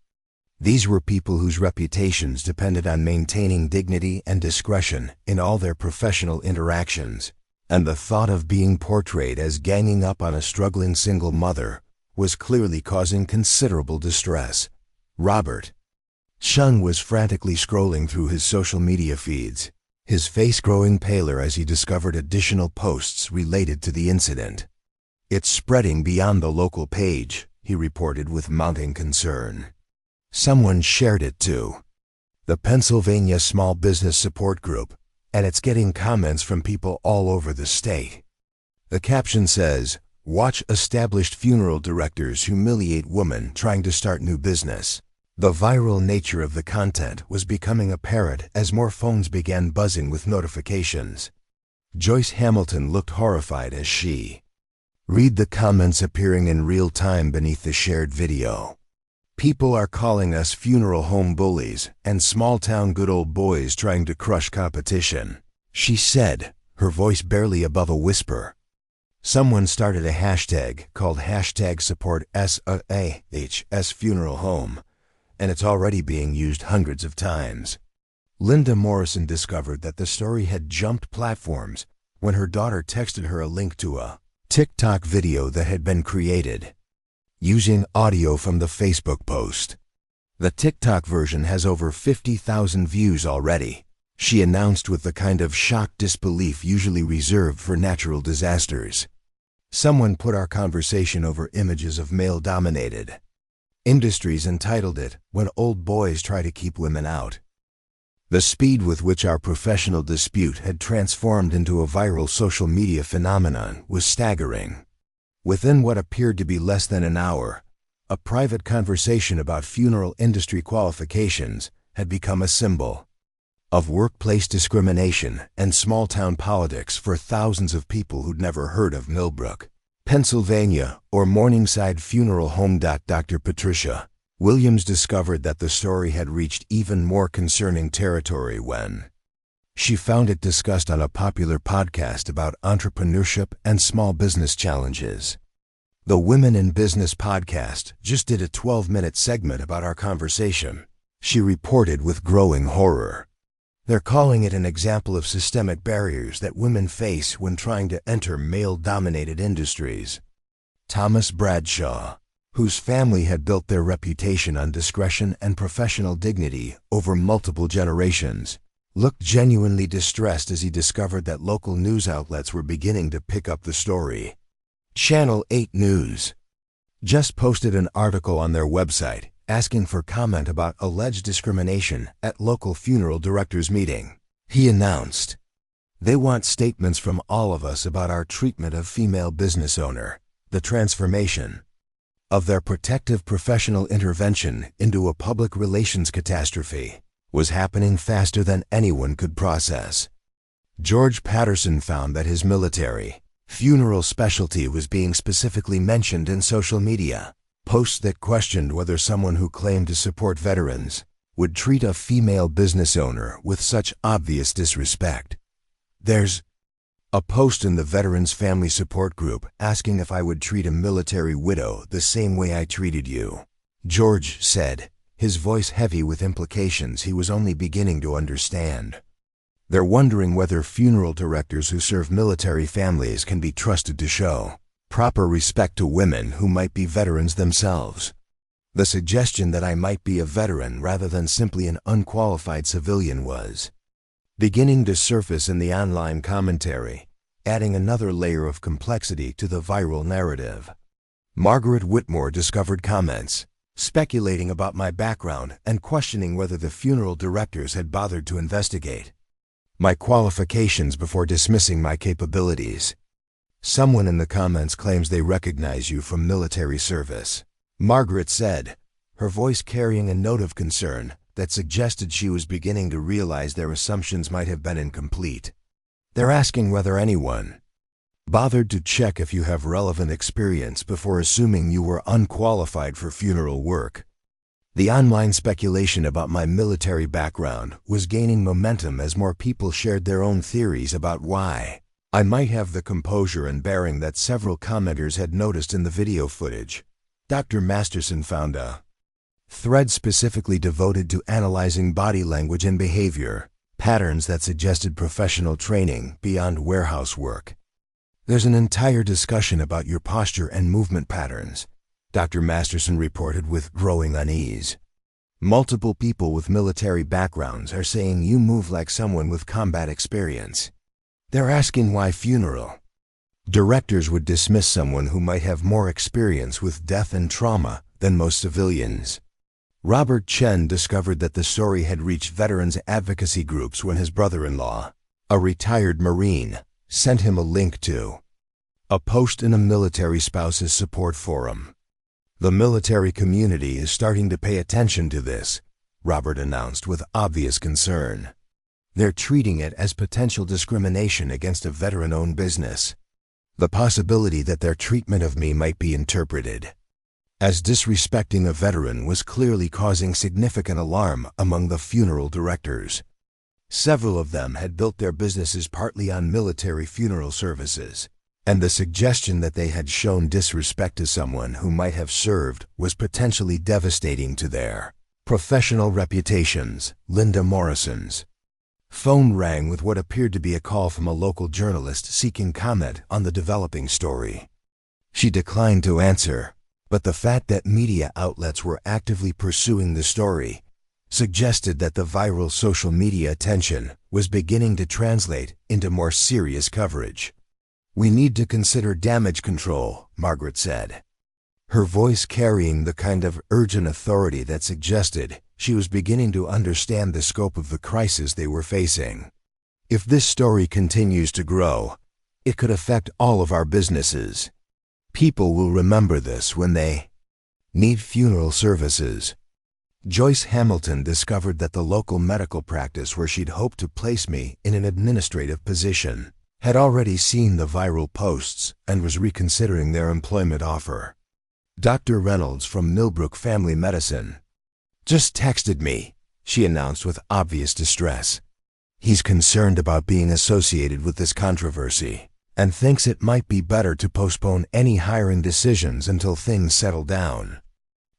These were people whose reputations depended on maintaining dignity and discretion in all their professional interactions, and the thought of being portrayed as ganging up on a struggling single mother was clearly causing considerable distress. Robert Chun was frantically scrolling through his social media feeds, his face growing paler as he discovered additional posts related to the incident. "It's spreading beyond the local page," he reported with mounting concern. Someone shared it to the Pennsylvania Small Business Support Group, and it's getting comments from people all over the state. The caption says, "Watch established funeral directors humiliate woman trying to start new business." The viral nature of the content was becoming apparent as more phones began buzzing with notifications. Joyce Hamilton looked horrified as she read the comments appearing in real time beneath the shared video. "People are calling us funeral home bullies and small-town good old boys trying to crush competition," she said, her voice barely above a whisper. Someone started a hashtag called #SupportSAHS Funeral Home, and it's already being used hundreds of times. Linda Morrison discovered that the story had jumped platforms when her daughter texted her a link to a TikTok video that had been created using audio from the Facebook post. The TikTok version has over 50,000 views already, she announced with the kind of shocked disbelief usually reserved for natural disasters. Someone put our conversation over images of male-dominated industries and titled it, "When Old Boys Try to Keep Women Out." The speed with which our professional dispute had transformed into a viral social media phenomenon was staggering. Within what appeared to be less than an hour, a private conversation about funeral industry qualifications had become a symbol of workplace discrimination and small-town politics for thousands of people who'd never heard of Millbrook, Pennsylvania, or Morningside Funeral Home. Dr. Patricia Williams discovered that the story had reached even more concerning territory when she found it discussed on a popular podcast about entrepreneurship and small business challenges. The Women in Business podcast just did a 12-minute segment about our conversation, she reported with growing horror. They're calling it an example of systemic barriers that women face when trying to enter male-dominated industries. Thomas Bradshaw, whose family had built their reputation on discretion and professional dignity over multiple generations, looked genuinely distressed as he discovered that local news outlets were beginning to pick up the story. Channel 8 News just posted an article on their website asking for comment about alleged discrimination at local funeral directors' meeting. He announced, "They want statements from all of us about our treatment of female business owner, the transformation of their protective professional intervention into a public relations catastrophe was happening faster than anyone could process." George Patterson found that his military funeral specialty was being specifically mentioned in social media. Posts that questioned whether someone who claimed to support veterans would treat a female business owner with such obvious disrespect. There's a post in the Veterans Family Support Group asking if I would treat a military widow the same way I treated you, George said, his voice heavy with implications he was only beginning to understand. They're wondering whether funeral directors who serve military families can be trusted to show proper respect to women who might be veterans themselves. The suggestion that I might be a veteran rather than simply an unqualified civilian was beginning to surface in the online commentary, adding another layer of complexity to the viral narrative. Margaret Whitmore discovered comments speculating about my background and questioning whether the funeral directors had bothered to investigate my qualifications before dismissing my capabilities. Someone in the comments claims they recognize you from military service, Margaret said, her voice carrying a note of concern that suggested she was beginning to realize their assumptions might have been incomplete. They're asking whether anyone bothered to check if you have relevant experience before assuming you were unqualified for funeral work. The online speculation about my military background was gaining momentum as more people shared their own theories about why I might have the composure and bearing that several commenters had noticed in the video footage. Dr. Masterson found a thread specifically devoted to analyzing body language and behavior, patterns that suggested professional training beyond warehouse work. There's an entire discussion about your posture and movement patterns, Dr. Masterson reported with growing unease. Multiple people with military backgrounds are saying you move like someone with combat experience. They're asking why funeral directors would dismiss someone who might have more experience with death and trauma than most civilians. Robert Chen discovered that the story had reached veterans advocacy groups when his brother-in-law, a retired Marine, sent him a link to a post in a military spouses support forum. The military community is starting to pay attention to this, Robert announced with obvious concern. They're treating it as potential discrimination against a veteran-owned business. The possibility that their treatment of me might be interpreted as disrespecting a veteran was clearly causing significant alarm among the funeral directors. Several of them had built their businesses partly on military funeral services, and the suggestion that they had shown disrespect to someone who might have served was potentially devastating to their professional reputations. Linda Morrison's phone rang with what appeared to be a call from a local journalist seeking comment on the developing story. She declined to answer, But the fact that media outlets were actively pursuing the story suggested that the viral social media attention was beginning to translate into more serious coverage. "We need to consider damage control," Margaret said, her voice carrying the kind of urgent authority that suggested she was beginning to understand the scope of the crisis they were facing. "If this story continues to grow, it could affect all of our businesses. People will remember this when they need funeral services." Joyce Hamilton discovered that the local medical practice where she'd hoped to place me in an administrative position had already seen the viral posts and was reconsidering their employment offer. Dr. Reynolds from Millbrook Family Medicine just texted me, she announced with obvious distress. "He's concerned about being associated with this controversy and thinks it might be better to postpone any hiring decisions until things settle down."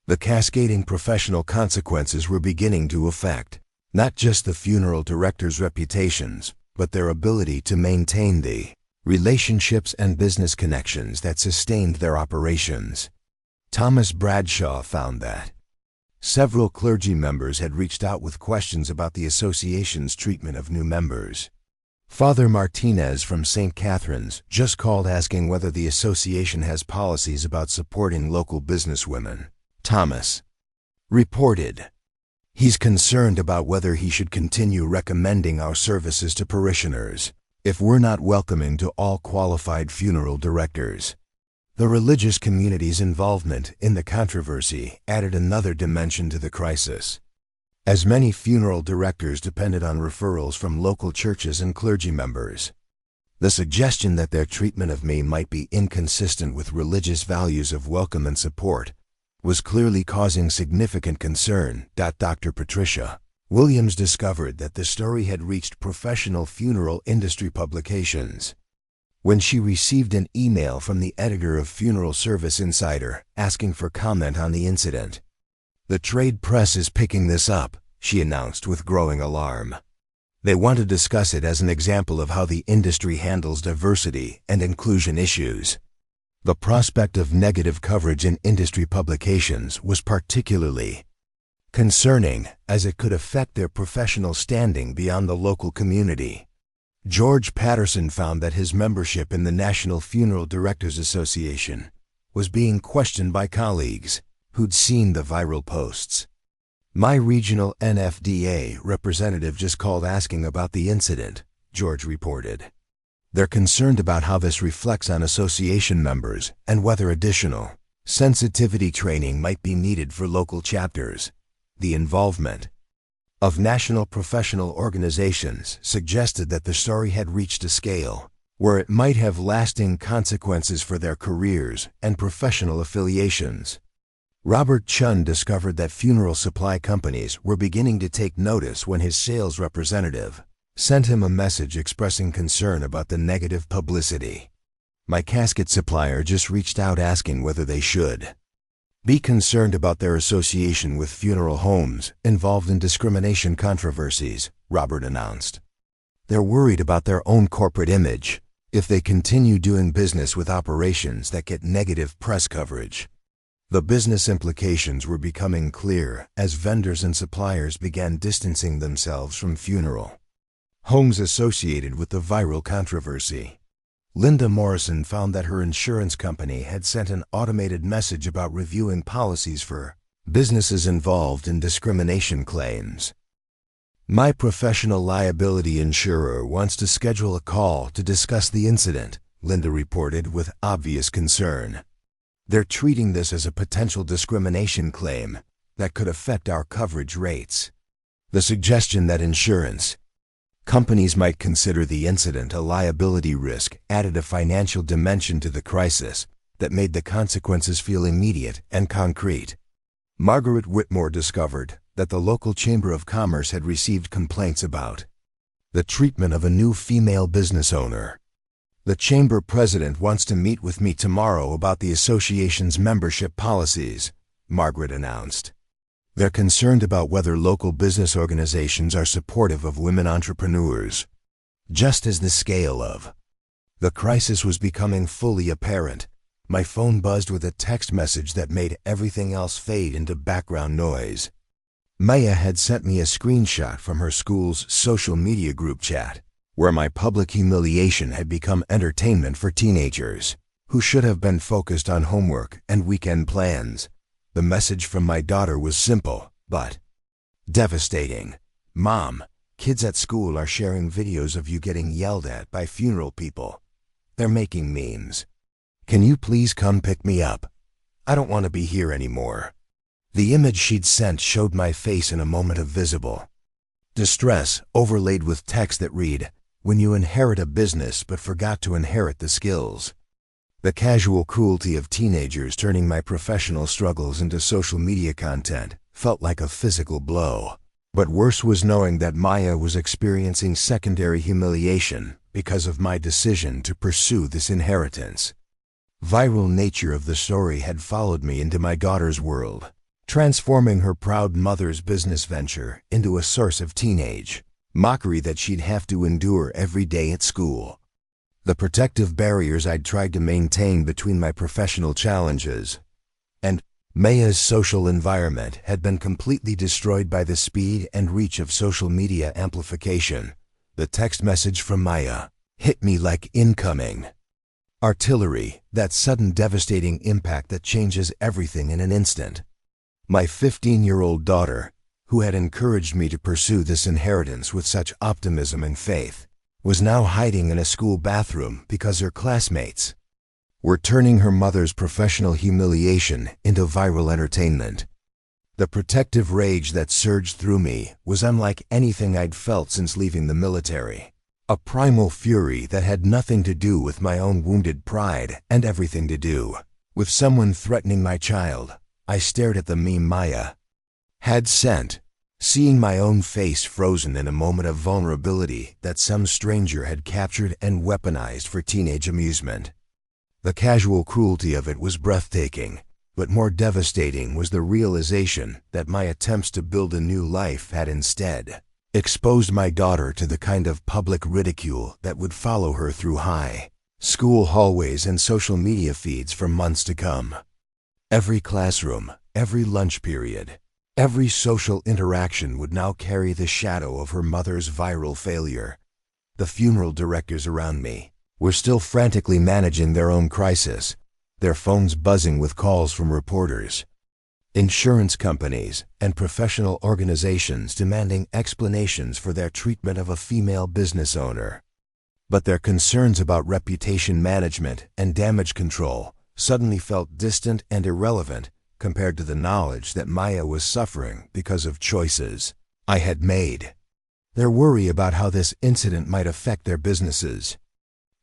The cascading professional consequences were beginning to affect not just the funeral directors' reputations, but their ability to maintain the relationships and business connections that sustained their operations. Thomas Bradshaw found that several clergy members had reached out with questions about the association's treatment of new members. Father Martinez from St. Catherine's just called asking whether the association has policies about supporting local businesswomen. Thomas reported, "He's concerned about whether he should continue recommending our services to parishioners if we're not welcoming to all qualified funeral directors." The religious community's involvement in the controversy added another dimension to the crisis, as many funeral directors depended on referrals from local churches and clergy members. The suggestion that their treatment of me might be inconsistent with religious values of welcome and support was clearly causing significant concern. Dr. Patricia Williams discovered that the story had reached professional funeral industry publications when she received an email from the editor of Funeral Service Insider asking for comment on the incident. "The trade press is picking this up," she announced with growing alarm. "They want to discuss it as an example of how the industry handles diversity and inclusion issues." The prospect of negative coverage in industry publications was particularly concerning, as it could affect their professional standing beyond the local community. George Patterson found that his membership in the National Funeral Directors Association was being questioned by colleagues who'd seen the viral posts. "My regional NFDA representative just called asking about the incident," George reported. "They're concerned about how this reflects on association members and whether additional sensitivity training might be needed for local chapters." The involvement of national professional organizations suggested that the story had reached a scale where it might have lasting consequences for their careers and professional affiliations. Robert Chun discovered that funeral supply companies were beginning to take notice when his sales representative sent him a message expressing concern about the negative publicity. "My casket supplier just reached out asking whether they should be concerned about their association with funeral homes involved in discrimination controversies," Robert announced. "They're worried about their own corporate image if they continue doing business with operations that get negative press coverage." The business implications were becoming clear as vendors and suppliers began distancing themselves from funeral homes associated with the viral controversy. Linda Morrison found that her insurance company had sent an automated message about reviewing policies for businesses involved in discrimination claims. "My professional liability insurer wants to schedule a call to discuss the incident," Linda reported with obvious concern. "They're treating this as a potential discrimination claim that could affect our coverage rates." The suggestion that insurance companies might consider the incident a liability risk added a financial dimension to the crisis that made the consequences feel immediate and concrete. Margaret Whitmore discovered that the local Chamber of Commerce had received complaints about the treatment of a new female business owner. "The Chamber president wants to meet with me tomorrow about the association's membership policies," Margaret announced. "They're concerned about whether local business organizations are supportive of women entrepreneurs." Just as the scale of the crisis was becoming fully apparent, My phone buzzed with a text message that made everything else fade into background noise. Maya had sent me a screenshot from her school's social media group chat, where my public humiliation had become entertainment for teenagers who should have been focused on homework and weekend plans. The message from my daughter was simple, but devastating. "Mom, kids at school are sharing videos of you getting yelled at by funeral people. They're making memes. Can you please come pick me up? I don't want to be here anymore." The image she'd sent showed my face in a moment of visible distress, overlaid with text that read, "When you inherit a business but forgot to inherit the skills." The casual cruelty of teenagers turning my professional struggles into social media content felt like a physical blow. But worse was knowing that Maya was experiencing secondary humiliation because of my decision to pursue this inheritance. Viral nature of the story had followed me into my daughter's world, transforming her proud mother's business venture into a source of teenage mockery that she'd have to endure every day at school. The protective barriers I'd tried to maintain between my professional challenges and Maya's social environment had been completely destroyed by the speed and reach of social media amplification. The text message from Maya hit me like incoming artillery, that sudden devastating impact that changes everything in an instant. My 15-year-old daughter, who had encouraged me to pursue this inheritance with such optimism and faith, was now hiding in a school bathroom because her classmates were turning her mother's professional humiliation into viral entertainment. The protective rage that surged through me was unlike anything I'd felt since leaving the military. A primal fury that had nothing to do with my own wounded pride and everything to do with someone threatening my child. I stared at the meme Maya had sent, seeing my own face frozen in a moment of vulnerability that some stranger had captured and weaponized for teenage amusement. The casual cruelty of it was breathtaking, but more devastating was the realization that my attempts to build a new life had instead exposed my daughter to the kind of public ridicule that would follow her through high school hallways and social media feeds for months to come. Every classroom, every lunch period, every social interaction would now carry the shadow of her mother's viral failure. The funeral directors around me were still frantically managing their own crisis, their phones buzzing with calls from reporters, insurance companies, and professional organizations demanding explanations for their treatment of a female business owner. But their concerns about reputation management and damage control suddenly felt distant and irrelevant compared to the knowledge that Maya was suffering because of choices I had made. Their worry about how this incident might affect their businesses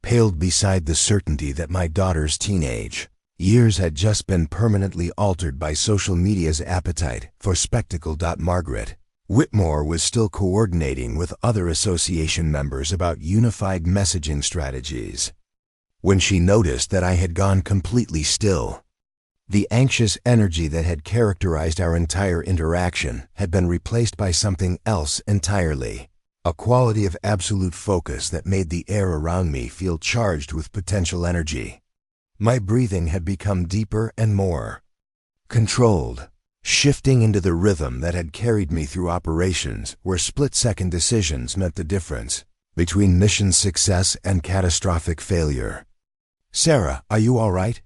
paled beside the certainty that my daughter's teenage years had just been permanently altered by social media's appetite for spectacle. Margaret Whitmore was still coordinating with other association members about unified messaging strategies when she noticed that I had gone completely still. The anxious energy that had characterized our entire interaction had been replaced by something else entirely, a quality of absolute focus that made the air around me feel charged with potential energy. My breathing had become deeper and more controlled, shifting into the rhythm that had carried me through operations where split-second decisions meant the difference between mission success and catastrophic failure. "Sarah, are you all right?"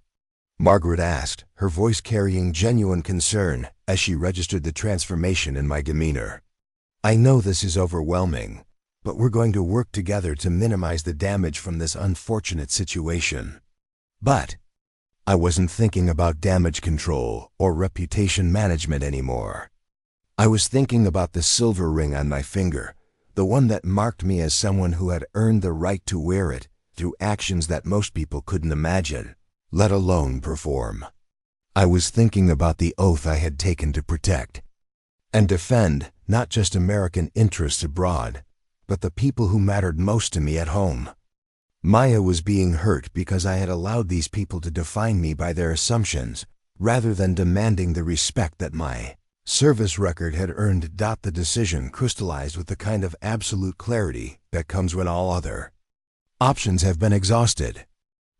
Margaret asked, her voice carrying genuine concern as she registered the transformation in my demeanor. "I know this is overwhelming, but we're going to work together to minimize the damage from this unfortunate situation." But I wasn't thinking about damage control or reputation management anymore. I was thinking about the silver ring on my finger, the one that marked me as someone who had earned the right to wear it through actions that most people couldn't imagine, let alone perform. I was thinking about the oath I had taken to protect and defend not just American interests abroad, but the people who mattered most to me at home. Maya was being hurt because I had allowed these people to define me by their assumptions, rather than demanding the respect that my service record had earned. The decision crystallized with the kind of absolute clarity that comes when all other options have been exhausted.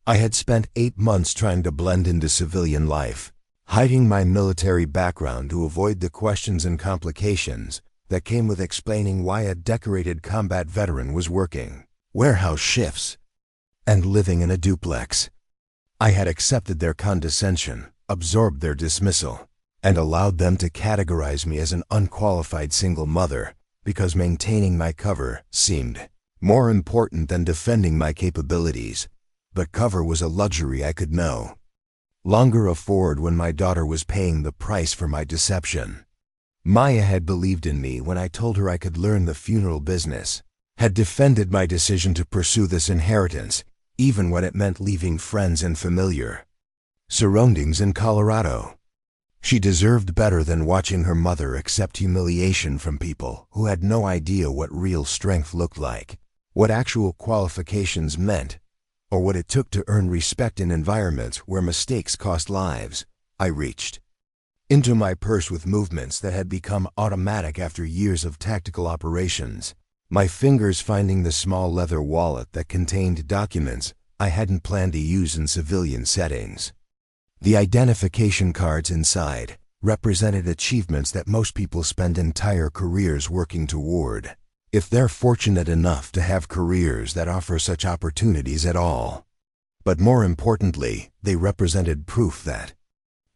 I had spent 8 months trying to blend into civilian life, hiding my military background to avoid the questions and complications that came with explaining why a decorated combat veteran was working warehouse shifts and living in a duplex. I had accepted their condescension, absorbed their dismissal, and allowed them to categorize me as an unqualified single mother because maintaining my cover seemed more important than defending my capabilities. But cover was a luxury I could no longer afford when my daughter was paying the price for my deception. Maya had believed in me when I told her I could learn the funeral business, had defended my decision to pursue this inheritance, even when it meant leaving friends and familiar surroundings in Colorado. She deserved better than watching her mother accept humiliation from people who had no idea what real strength looked like, what actual qualifications meant, or what it took to earn respect in environments where mistakes cost lives. I reached into my purse with movements that had become automatic after years of tactical operations, my fingers finding the small leather wallet that contained documents I hadn't planned to use in civilian settings. The identification cards inside represented achievements that most people spend entire careers working toward, if they're fortunate enough to have careers that offer such opportunities at all. But more importantly, they represented proof that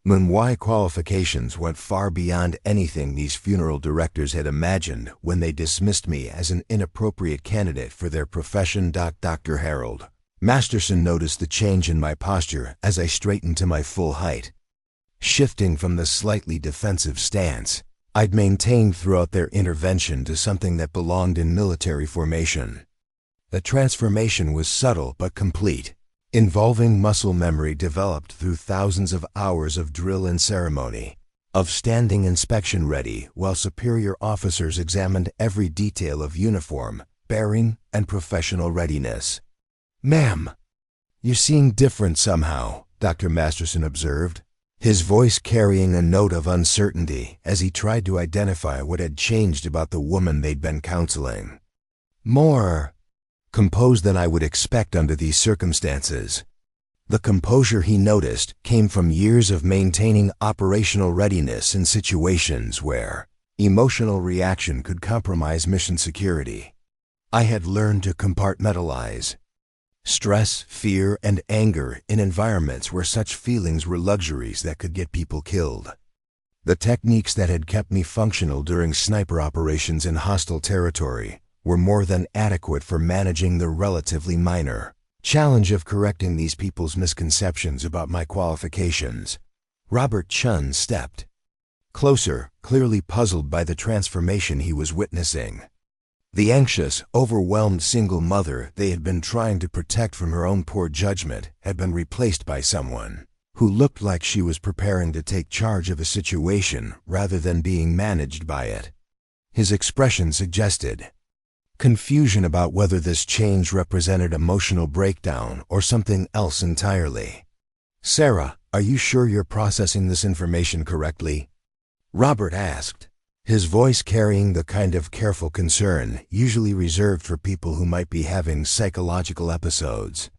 my qualifications went far beyond anything these funeral directors had imagined when they dismissed me as an inappropriate candidate for their profession. Dr. Harold Masterson noticed the change in my posture as I straightened to my full height, shifting from the slightly defensive stance I'd maintained throughout their intervention to something that belonged in military formation. The transformation was subtle but complete, involving muscle memory developed through thousands of hours of drill and ceremony, of standing inspection ready while superior officers examined every detail of uniform, bearing, and professional readiness. "Ma'am, you're seeing different somehow," Dr. Masterson observed, his voice carrying a note of uncertainty as he tried to identify what had changed about the woman they'd been counseling. "More composed than I would expect under these circumstances." The composure he noticed came from years of maintaining operational readiness in situations where emotional reaction could compromise mission security. I had learned to compartmentalize stress, fear, and anger in environments where such feelings were luxuries that could get people killed. The techniques that had kept me functional during sniper operations in hostile territory were more than adequate for managing the relatively minor challenge of correcting these people's misconceptions about my qualifications. Robert Chun stepped closer, clearly puzzled by the transformation he was witnessing. The anxious, overwhelmed single mother they had been trying to protect from her own poor judgment had been replaced by someone who looked like she was preparing to take charge of a situation rather than being managed by it. His expression suggested confusion about whether this change represented emotional breakdown or something else entirely. "Sarah, are you sure you're processing this information correctly?" Robert asked, his voice carrying the kind of careful concern usually reserved for people who might be having psychological episodes.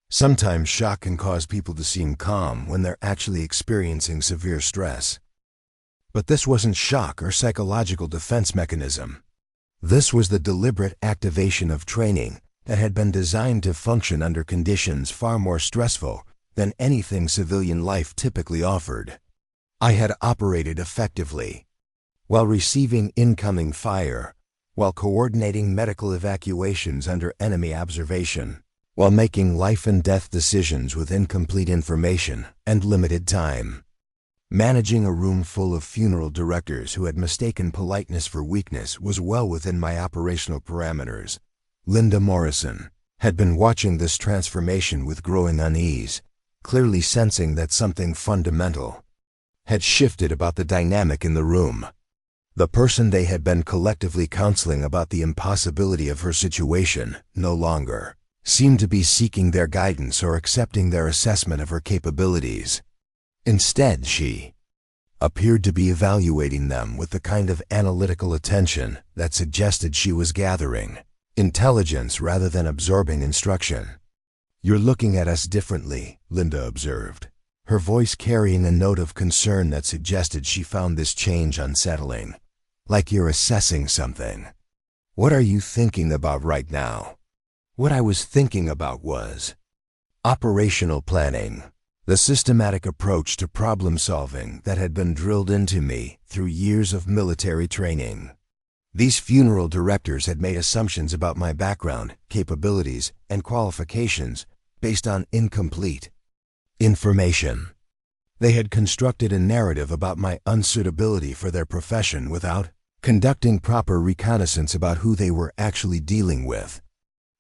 Sometimes shock can cause people to seem calm when they're actually experiencing severe stress. But this wasn't shock or psychological defense mechanism. This was the deliberate activation of training that had been designed to function under conditions far more stressful than anything civilian life typically offered. I had operated effectively while receiving incoming fire, while coordinating medical evacuations under enemy observation, while making life and death decisions with incomplete information and limited time. Managing a room full of funeral directors who had mistaken politeness for weakness was well within my operational parameters. Linda Morrison had been watching this transformation with growing unease, clearly sensing that something fundamental had shifted about the dynamic in the room. The person they had been collectively counseling about the impossibility of her situation no longer seemed to be seeking their guidance or accepting their assessment of her capabilities. Instead, she appeared to be evaluating them with the kind of analytical attention that suggested she was gathering intelligence rather than absorbing instruction. "You're looking at us differently," Linda observed, her voice carrying a note of concern that suggested she found this change unsettling. "Like you're assessing something. What are you thinking about right now?" What I was thinking about was operational planning, the systematic approach to problem solving that had been drilled into me through years of military training. These funeral directors had made assumptions about my background, capabilities, and qualifications based on incomplete information. They had constructed a narrative about my unsuitability for their profession without conducting proper reconnaissance about who they were actually dealing with.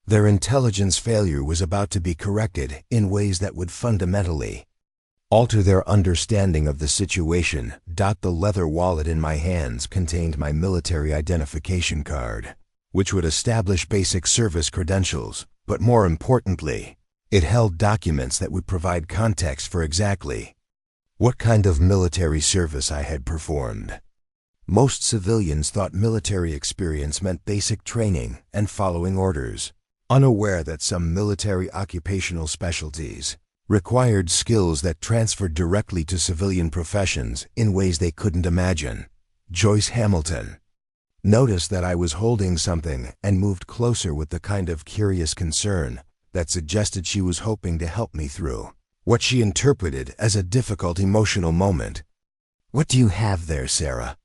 Their intelligence failure was about to be corrected in ways that would fundamentally alter their understanding of the situation. The leather wallet in my hands contained my military identification card, which would establish basic service credentials, but more importantly, it held documents that would provide context for exactly what kind of military service I had performed. Most civilians thought military experience meant basic training and following orders, unaware that some military occupational specialties required skills that transferred directly to civilian professions in ways they couldn't imagine. Joyce Hamilton noticed that I was holding something and moved closer with the kind of curious concern that suggested she was hoping to help me through what she interpreted as a difficult emotional moment. "What do you have there, Sarah?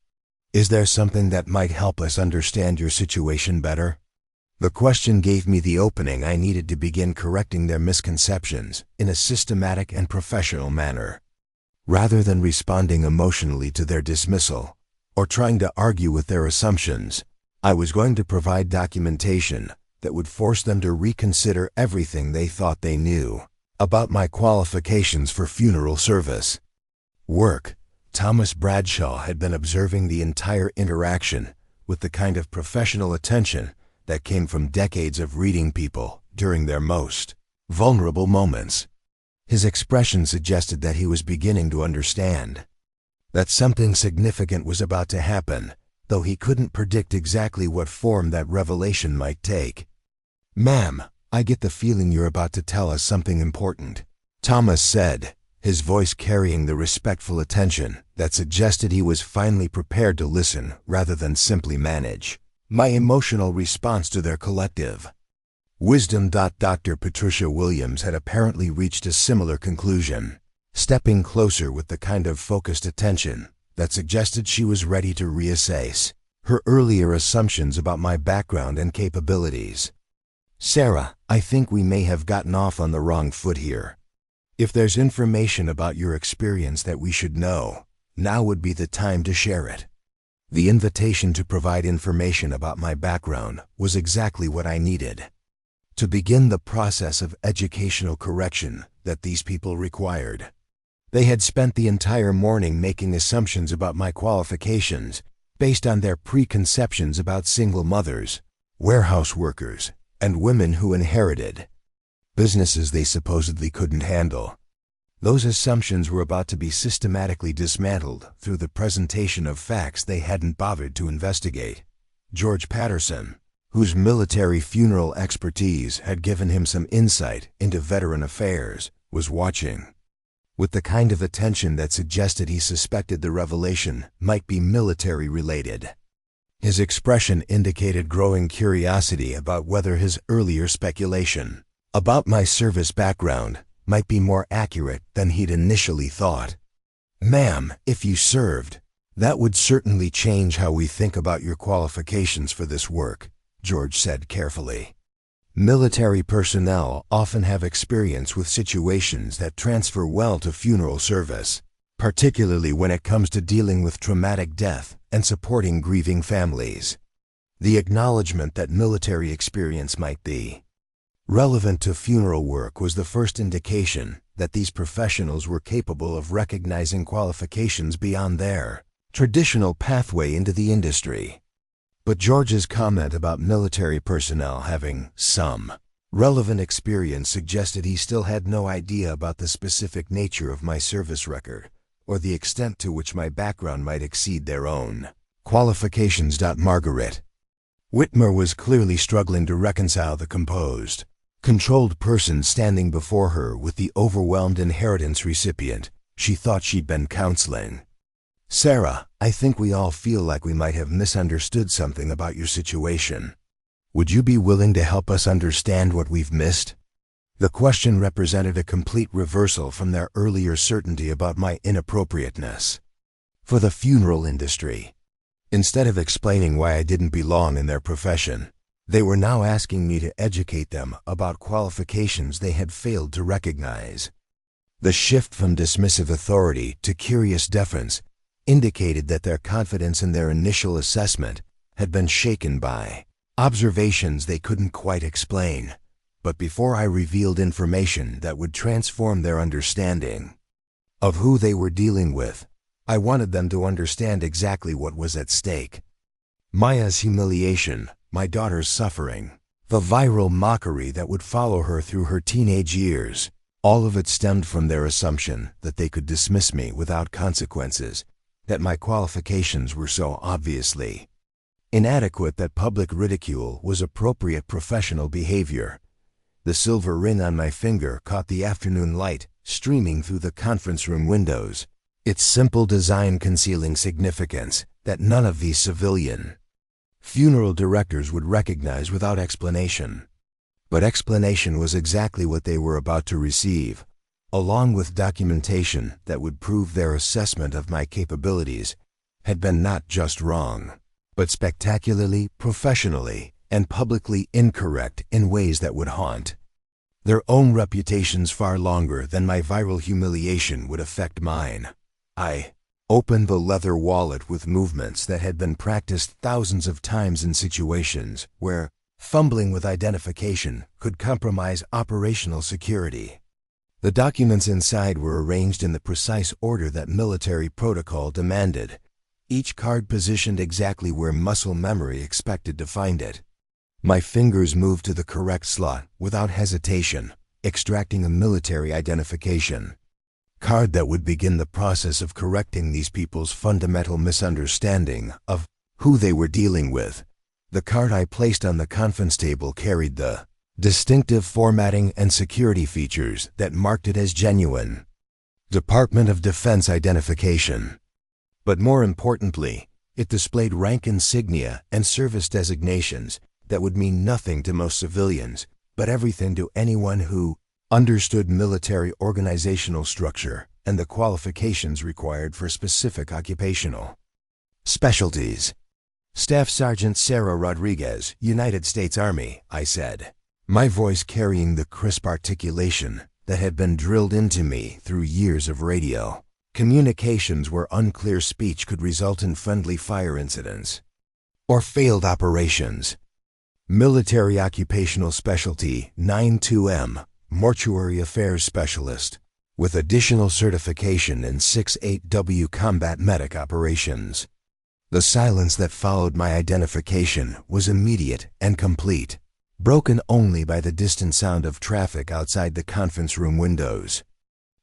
Is there something that might help us understand your situation better?" The question gave me the opening I needed to begin correcting their misconceptions in a systematic and professional manner. Rather than responding emotionally to their dismissal or trying to argue with their assumptions, I was going to provide documentation that would force them to reconsider everything they thought they knew about my qualifications for funeral service. Work. Thomas Bradshaw had been observing the entire interaction with the kind of professional attention that came from decades of reading people during their most vulnerable moments. His expression suggested that he was beginning to understand that something significant was about to happen, though he couldn't predict exactly what form that revelation might take. "Ma'am, I get the feeling you're about to tell us something important," Thomas said, his voice carrying the respectful attention that suggested he was finally prepared to listen rather than simply manage my emotional response to their collective wisdom. Dr. Patricia Williams had apparently reached a similar conclusion, stepping closer with the kind of focused attention that suggested she was ready to reassess her earlier assumptions about my background and capabilities. "Sarah, I think we may have gotten off on the wrong foot here. If there's information about your experience that we should know, now would be the time to share it." The invitation to provide information about my background was exactly what I needed to begin the process of educational correction that these people required. They had spent the entire morning making assumptions about my qualifications based on their preconceptions about single mothers, warehouse workers, and women who inherited businesses they supposedly couldn't handle. Those assumptions were about to be systematically dismantled through the presentation of facts they hadn't bothered to investigate. George Patterson, whose military funeral expertise had given him some insight into veteran affairs, was watching with the kind of attention that suggested he suspected the revelation might be military-related. His expression indicated growing curiosity about whether his earlier speculation about my service background might be more accurate than he'd initially thought. "Ma'am, if you served, that would certainly change how we think about your qualifications for this work," George said carefully. "Military personnel often have experience with situations that transfer well to funeral service, particularly when it comes to dealing with traumatic death and supporting grieving families. The acknowledgement that military experience might be relevant to funeral work was the first indication that these professionals were capable of recognizing qualifications beyond their traditional pathway into the industry." But George's comment about military personnel having some relevant experience suggested he still had no idea about the specific nature of my service record or the extent to which my background might exceed their own qualifications. Margaret Whitmore was clearly struggling to reconcile the composed controlled person standing before her with the overwhelmed inheritance recipient she thought she'd been counseling. "Sarah, I think we all feel like we might have misunderstood something about your situation. Would you be willing to help us understand what we've missed?" The question represented a complete reversal from their earlier certainty about my inappropriateness for the funeral industry. Instead of explaining why I didn't belong in their profession, they were now asking me to educate them about qualifications they had failed to recognize. The shift from dismissive authority to curious deference indicated that their confidence in their initial assessment had been shaken by observations they couldn't quite explain. But before I revealed information that would transform their understanding of who they were dealing with, I wanted them to understand exactly what was at stake. Maya's humiliation, my daughter's suffering, the viral mockery that would follow her through her teenage years, all of it stemmed from their assumption that they could dismiss me without consequences, that my qualifications were so obviously inadequate that public ridicule was appropriate professional behavior. The silver ring on my finger caught the afternoon light streaming through the conference room windows, its simple design concealing significance that none of these civilian funeral directors would recognize without explanation. But explanation was exactly what they were about to receive, along with documentation that would prove their assessment of my capabilities had been not just wrong, but spectacularly, professionally, and publicly incorrect in ways that would haunt their own reputations far longer than my viral humiliation would affect mine. I opened the leather wallet with movements that had been practiced thousands of times in situations where fumbling with identification could compromise operational security. The documents inside were arranged in the precise order that military protocol demanded, each card positioned exactly where muscle memory expected to find it. My fingers moved to the correct slot without hesitation, extracting a military identification card that would begin the process of correcting these people's fundamental misunderstanding of who they were dealing with. The card I placed on the conference table carried the distinctive formatting and security features that marked it as genuine Department of Defense identification. But more importantly, it displayed rank insignia and service designations that would mean nothing to most civilians, but everything to anyone who understood military organizational structure and the qualifications required for specific occupational specialties. "Staff Sergeant Sarah Rodriguez, United States Army," I said, my voice carrying the crisp articulation that had been drilled into me through years of radio communications where unclear speech could result in friendly fire incidents or failed operations. Military Occupational Specialty 92M, Mortuary Affairs Specialist, with additional certification in 68W Combat Medic Operations. The silence that followed my identification was immediate and complete, broken only by the distant sound of traffic outside the conference room windows.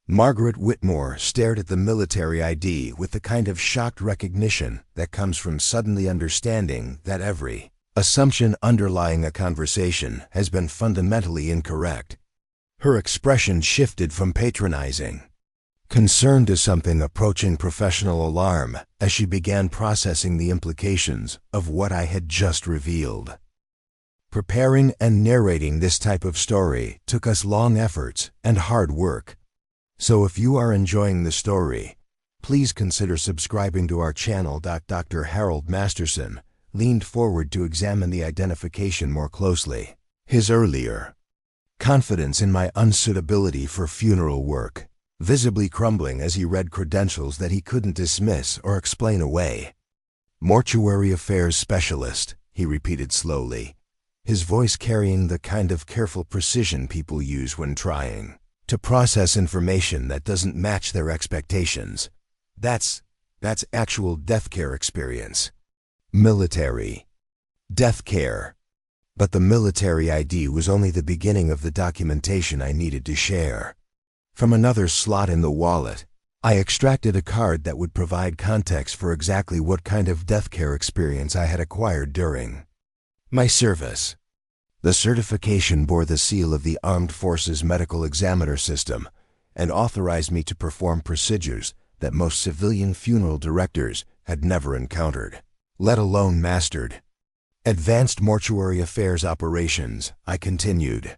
Margaret Whitmore stared at the military ID with the kind of shocked recognition that comes from suddenly understanding that every assumption underlying a conversation has been fundamentally incorrect. Her expression shifted from patronizing concern to something approaching professional alarm as she began processing the implications of what I had just revealed. Preparing and narrating this type of story took us long efforts and hard work. So if you are enjoying the story, please consider subscribing to our channel. Dr. Harold Masterson leaned forward to examine the identification more closely. His earlier confidence in my unsuitability for funeral work visibly crumbling as he read credentials that he couldn't dismiss or explain away. "Mortuary Affairs Specialist," he repeated slowly, his voice carrying the kind of careful precision people use when trying to process information that doesn't match their expectations. That's actual death care experience. Military death care. But the military ID was only the beginning of the documentation I needed to share. From another slot in the wallet, I extracted a card that would provide context for exactly what kind of death care experience I had acquired during my service. The certification bore the seal of the Armed Forces Medical Examiner System and authorized me to perform procedures that most civilian funeral directors had never encountered, let alone mastered. Advanced Mortuary Affairs Operations, I continued,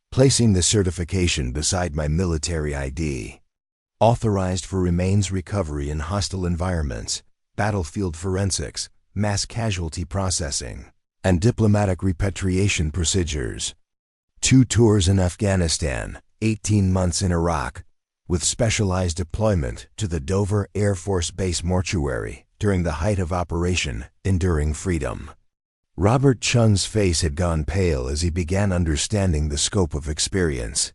placing the certification beside my military ID. Authorized for remains recovery in hostile environments, battlefield forensics, mass casualty processing, and diplomatic repatriation procedures. 2 tours in Afghanistan, 18 months in Iraq, with specialized deployment to the Dover Air Force Base mortuary during the height of Operation Enduring Freedom. Robert Chun's face had gone pale as he began understanding the scope of experience.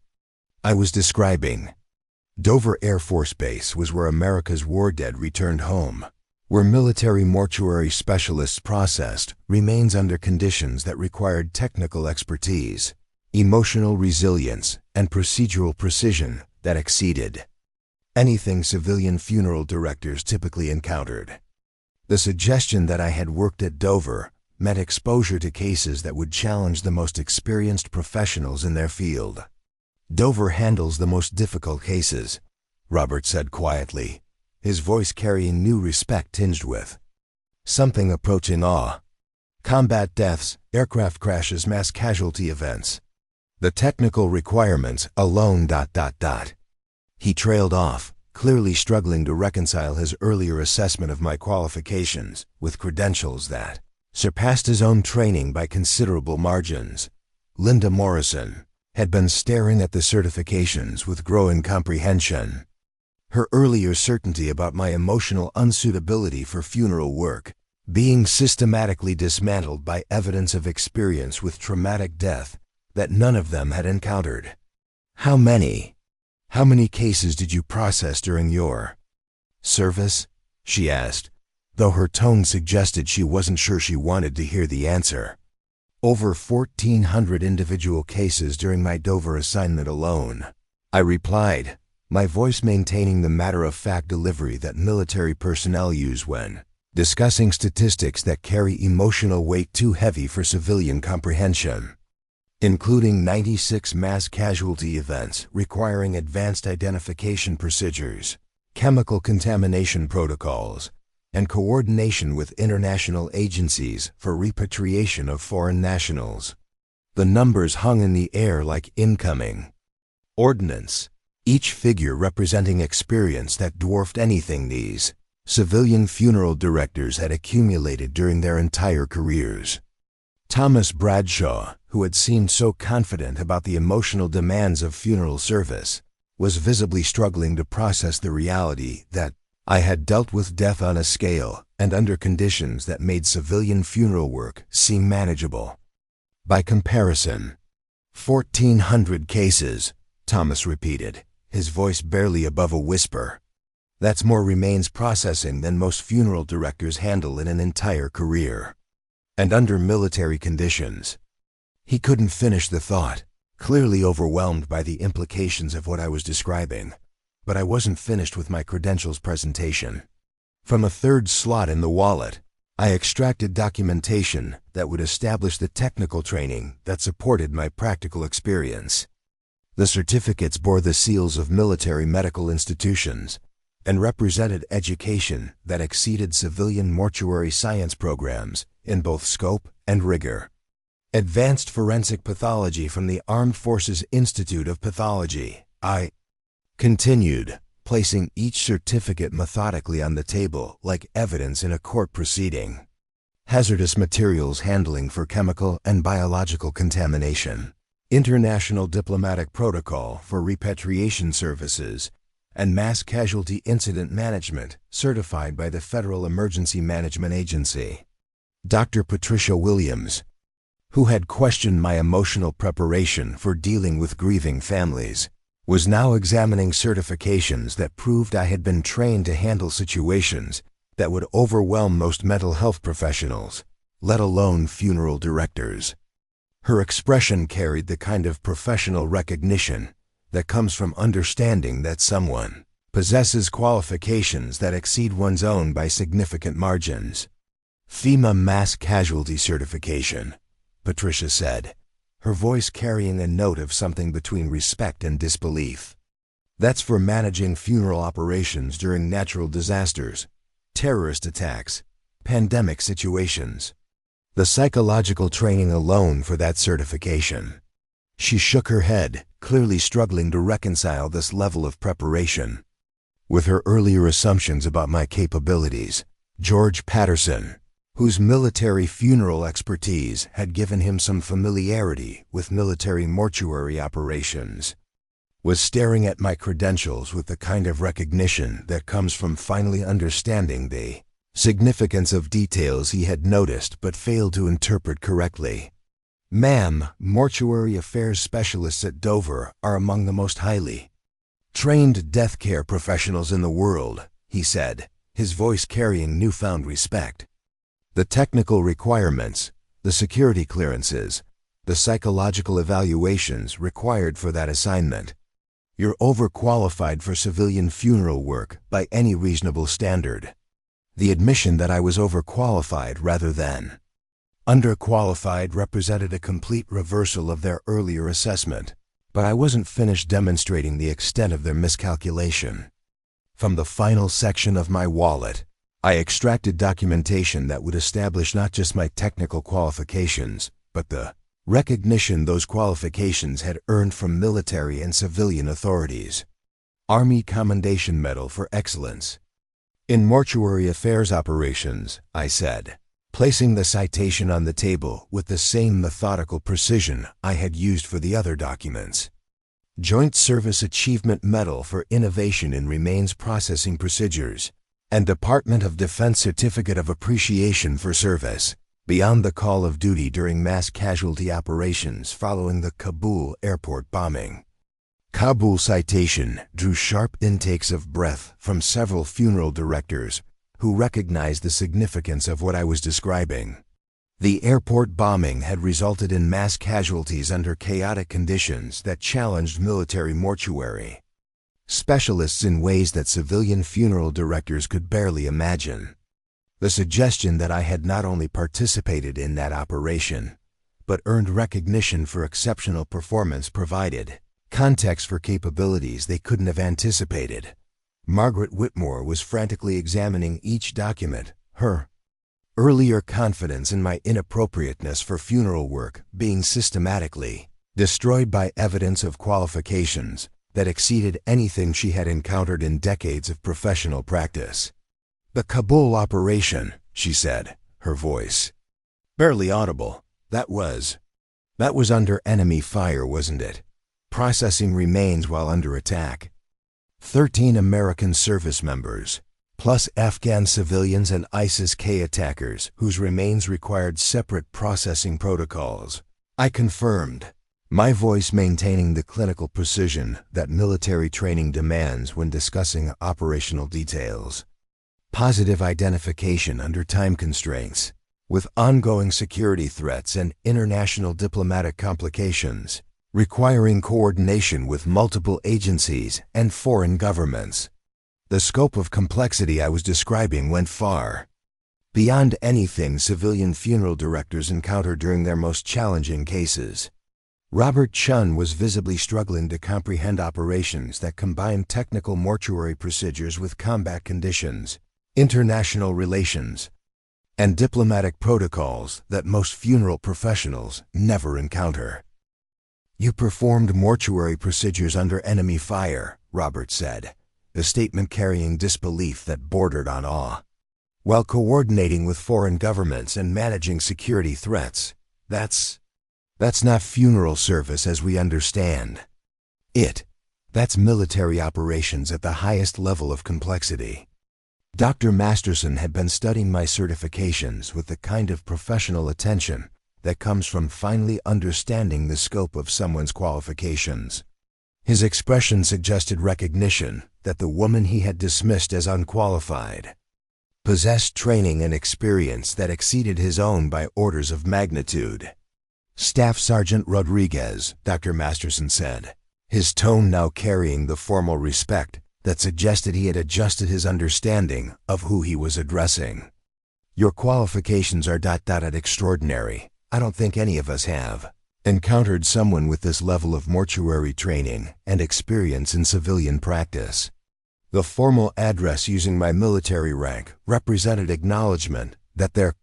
I was describing. Dover Air Force Base was where America's war dead returned home, where military mortuary specialists processed remains under conditions that required technical expertise, emotional resilience, and procedural precision that exceeded anything civilian funeral directors typically encountered. The suggestion that I had worked at Dover meant exposure to cases that would challenge the most experienced professionals in their field. Dover handles the most difficult cases, Robert said quietly, his voice carrying new respect tinged with something approaching awe. Combat deaths, aircraft crashes, mass casualty events. The technical requirements alone... He trailed off, clearly struggling to reconcile his earlier assessment of my qualifications with credentials that surpassed his own training by considerable margins. Linda Morrison had been staring at the certifications with growing comprehension. Her earlier certainty about my emotional unsuitability for funeral work being systematically dismantled by evidence of experience with traumatic death that none of them had encountered. How many cases did you process during your service? She asked, though her tone suggested she wasn't sure she wanted to hear the answer. Over 1,400 individual cases during my Dover assignment alone, I replied, my voice maintaining the matter-of-fact delivery that military personnel use when discussing statistics that carry emotional weight too heavy for civilian comprehension, including 96 mass casualty events requiring advanced identification procedures, chemical contamination protocols, and coordination with international agencies for repatriation of foreign nationals. The numbers hung in the air like incoming ordnance, each figure representing experience that dwarfed anything these civilian funeral directors had accumulated during their entire careers. Thomas Bradshaw, who had seemed so confident about the emotional demands of funeral service, was visibly struggling to process the reality that I had dealt with death on a scale and under conditions that made civilian funeral work seem manageable. By comparison, 1,400 cases, Thomas repeated, his voice barely above a whisper. That's more remains processing than most funeral directors handle in an entire career. And under military conditions. He couldn't finish the thought, clearly overwhelmed by the implications of what I was describing. But I wasn't finished with my credentials presentation. From a third slot in the wallet, I extracted documentation that would establish the technical training that supported my practical experience. The certificates bore the seals of military medical institutions and represented education that exceeded civilian mortuary science programs in both scope and rigor. Advanced Forensic Pathology from the Armed Forces Institute of Pathology, I continued, placing each certificate methodically on the table like evidence in a court proceeding. Hazardous materials handling for chemical and biological contamination. International Diplomatic Protocol for Repatriation Services, and Mass Casualty Incident Management, certified by the Federal Emergency Management Agency. Dr. Patricia Williams, who had questioned my emotional preparation for dealing with grieving families, was now examining certifications that proved I had been trained to handle situations that would overwhelm most mental health professionals, let alone funeral directors. Her expression carried the kind of professional recognition that comes from understanding that someone possesses qualifications that exceed one's own by significant margins. FEMA Mass Casualty Certification, Patricia said, her voice carrying a note of something between respect and disbelief. "That's for managing funeral operations during natural disasters, terrorist attacks, pandemic situations. The psychological training alone for that certification." She shook her head, clearly struggling to reconcile this level of preparation with her earlier assumptions about my capabilities. George Patterson, whose military funeral expertise had given him some familiarity with military mortuary operations, was staring at my credentials with the kind of recognition that comes from finally understanding the significance of details he had noticed but failed to interpret correctly. "Ma'am, mortuary affairs specialists at Dover are among the most highly trained death care professionals in the world," he said, his voice carrying newfound respect. "The technical requirements, the security clearances, the psychological evaluations required for that assignment. You're overqualified for civilian funeral work by any reasonable standard." The admission that I was overqualified rather than underqualified represented a complete reversal of their earlier assessment, but I wasn't finished demonstrating the extent of their miscalculation. From the final section of my wallet, I extracted documentation that would establish not just my technical qualifications, but the recognition those qualifications had earned from military and civilian authorities. Army Commendation Medal for Excellence in Mortuary Affairs Operations, I said, placing the citation on the table with the same methodical precision I had used for the other documents. Joint Service Achievement Medal for Innovation in Remains Processing Procedures, and Department of Defense Certificate of Appreciation for Service beyond the call of duty during mass casualty operations following the Kabul airport bombing. Kabul citation drew sharp intakes of breath from several funeral directors who recognized the significance of what I was describing. The airport bombing had resulted in mass casualties under chaotic conditions that challenged military mortuary specialists in ways that civilian funeral directors could barely imagine. The suggestion that I had not only participated in that operation, but earned recognition for exceptional performance provided context for capabilities they couldn't have anticipated. Margaret Whitmore was frantically examining each document, her earlier confidence in my inappropriateness for funeral work being systematically destroyed by evidence of qualifications that exceeded anything she had encountered in decades of professional practice. "The Kabul operation," she said, her voice barely audible. That was under enemy fire, wasn't it? Processing remains while under attack. 13 American service members, plus Afghan civilians and ISIS-K attackers whose remains required separate processing protocols. I confirmed, my voice maintaining the clinical precision that military training demands when discussing operational details. Positive identification under time constraints, with ongoing security threats and international diplomatic complications, requiring coordination with multiple agencies and foreign governments. The scope of complexity I was describing went far beyond anything civilian funeral directors encounter during their most challenging cases. Robert Chun was visibly struggling to comprehend operations that combined technical mortuary procedures with combat conditions, international relations, and diplomatic protocols that most funeral professionals never encounter. "You performed mortuary procedures under enemy fire," Robert said, a statement carrying disbelief that bordered on awe. "While coordinating with foreign governments and managing security threats, that's not funeral service as we understand it. That's military operations at the highest level of complexity." Dr. Masterson had been studying my certifications with the kind of professional attention that comes from finally understanding the scope of someone's qualifications. His expression suggested recognition that the woman he had dismissed as unqualified possessed training and experience that exceeded his own by orders of magnitude. "Staff Sergeant Rodriguez," Dr. Masterson said, his tone now carrying the formal respect that suggested he had adjusted his understanding of who he was addressing. "Your qualifications are extraordinary. I don't think any of us have encountered someone with this level of mortuary training and experience in civilian practice. The formal address using my military rank represented acknowledgement that their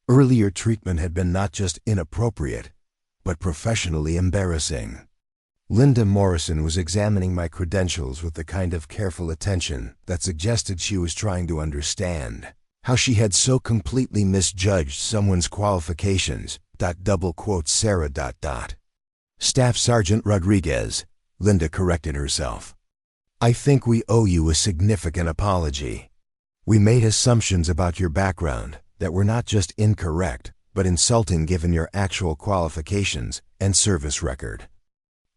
earlier treatment had been not just inappropriate, but professionally embarrassing. Linda Morrison was examining my credentials with the kind of careful attention that suggested she was trying to understand how she had so completely misjudged someone's qualifications. Sarah. Staff Sergeant Rodriguez, Linda corrected herself. I think we owe you a significant apology. We made assumptions about your background that were not just incorrect, but insulting given your actual qualifications and service record.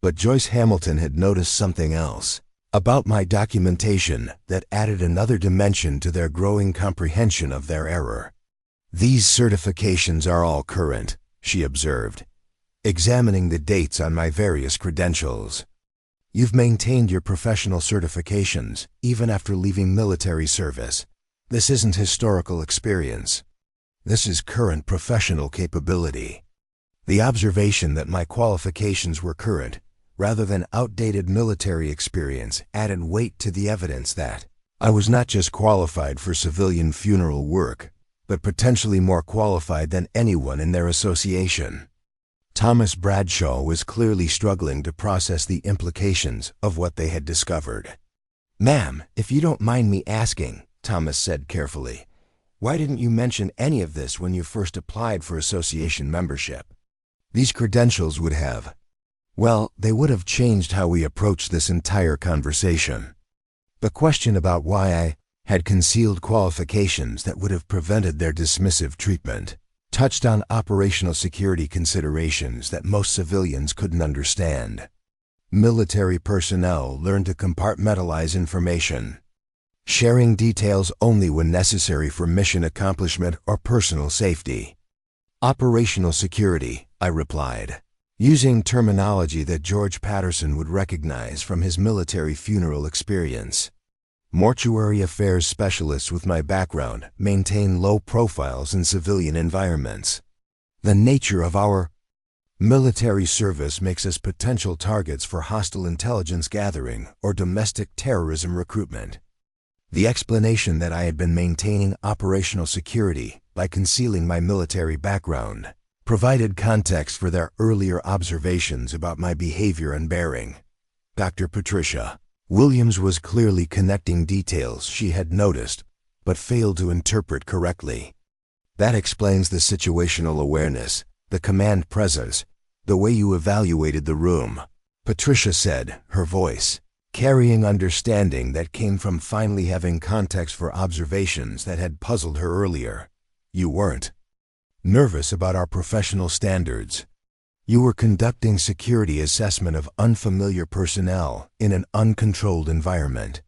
But Joyce Hamilton had noticed something else about my documentation that added another dimension to their growing comprehension of their error. These certifications are all current, she observed, examining the dates on my various credentials. You've maintained your professional certifications even after leaving military service. This isn't historical experience. This is current professional capability. The observation that my qualifications were current, rather than outdated military experience, added weight to the evidence that I was not just qualified for civilian funeral work, but potentially more qualified than anyone in their association. Thomas Bradshaw was clearly struggling to process the implications of what they had discovered. "Ma'am, if you don't mind me asking," Thomas said carefully, "why didn't you mention any of this when you first applied for association membership? These credentials would have, well, they would have changed how we approached this entire conversation." The question about why I had concealed qualifications that would have prevented their dismissive treatment touched on operational security considerations that most civilians couldn't understand. Military personnel learn to compartmentalize information, sharing details only when necessary for mission accomplishment or personal safety. Operational security, I replied, using terminology that George Patterson would recognize from his military funeral experience. Mortuary affairs specialists with my background maintain low profiles in civilian environments. The nature of our military service makes us potential targets for hostile intelligence gathering or domestic terrorism recruitment. The explanation that I had been maintaining operational security by concealing my military background provided context for their earlier observations about my behavior and bearing. Dr. Patricia Williams was clearly connecting details she had noticed, but failed to interpret correctly. That explains the situational awareness, the command presence, the way you evaluated the room, Patricia said, her voice carrying understanding that came from finally having context for observations that had puzzled her earlier. You weren't nervous about our professional standards. You were conducting security assessment of unfamiliar personnel in an uncontrolled environment.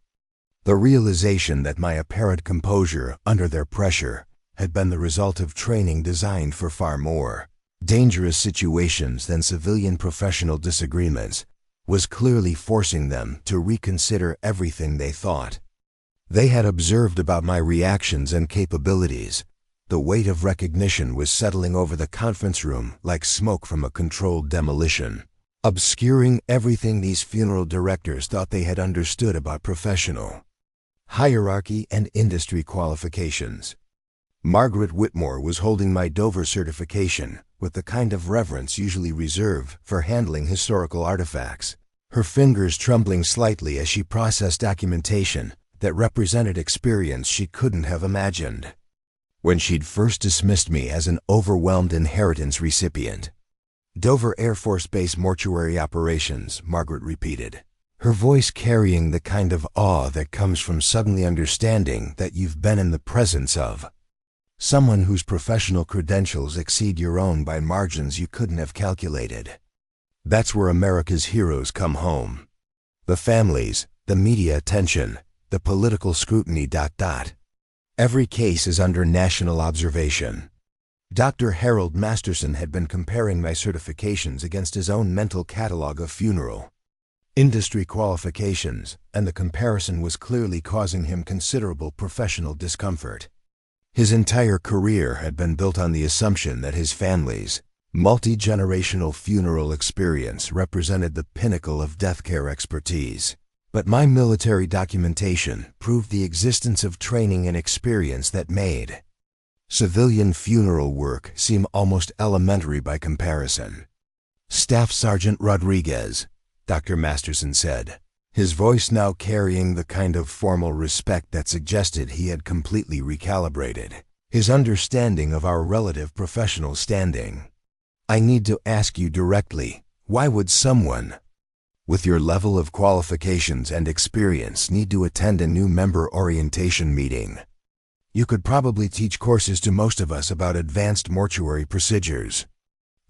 The realization that my apparent composure under their pressure had been the result of training designed for far more dangerous situations than civilian professional disagreements was clearly forcing them to reconsider everything they thought they had observed about my reactions and capabilities. The weight of recognition was settling over the conference room like smoke from a controlled demolition, obscuring everything these funeral directors thought they had understood about professional hierarchy and industry qualifications. Margaret Whitmore was holding my Dover certification with the kind of reverence usually reserved for handling historical artifacts, her fingers trembling slightly as she processed documentation that represented experience she couldn't have imagined when she'd first dismissed me as an overwhelmed inheritance recipient. Dover Air Force Base mortuary operations, Margaret repeated, her voice carrying the kind of awe that comes from suddenly understanding that you've been in the presence of someone whose professional credentials exceed your own by margins you couldn't have calculated. That's where America's heroes come home. The families, the media attention, the political scrutiny. Every case is under national observation. Dr. Harold Masterson had been comparing my certifications against his own mental catalog of funeral industry qualifications, and the comparison was clearly causing him considerable professional discomfort. His entire career had been built on the assumption that his family's Multi-generational funeral experience represented the pinnacle of death care expertise. But my military documentation proved the existence of training and experience that made civilian funeral work seem almost elementary by comparison. "Staff Sergeant Rodriguez," Dr. Masterson said, his voice now carrying the kind of formal respect that suggested he had completely recalibrated his understanding of our relative professional standing. "I need to ask you directly, why would someone with your level of qualifications and experience need to attend a new member orientation meeting? You could probably teach courses to most of us about advanced mortuary procedures."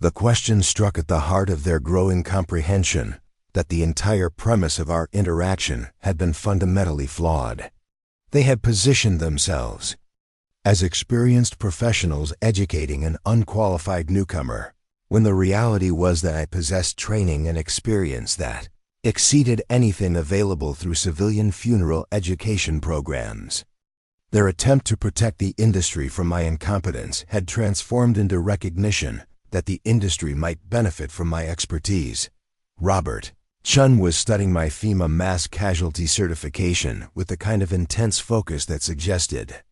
The question struck at the heart of their growing comprehension that the entire premise of our interaction had been fundamentally flawed. They had positioned themselves as experienced professionals educating an unqualified newcomer, when the reality was that I possessed training and experience that exceeded anything available through civilian funeral education programs. Their attempt to protect the industry from my incompetence had transformed into recognition that the industry might benefit from my expertise. Robert Chun was studying my FEMA mass casualty certification with the kind of intense focus that suggested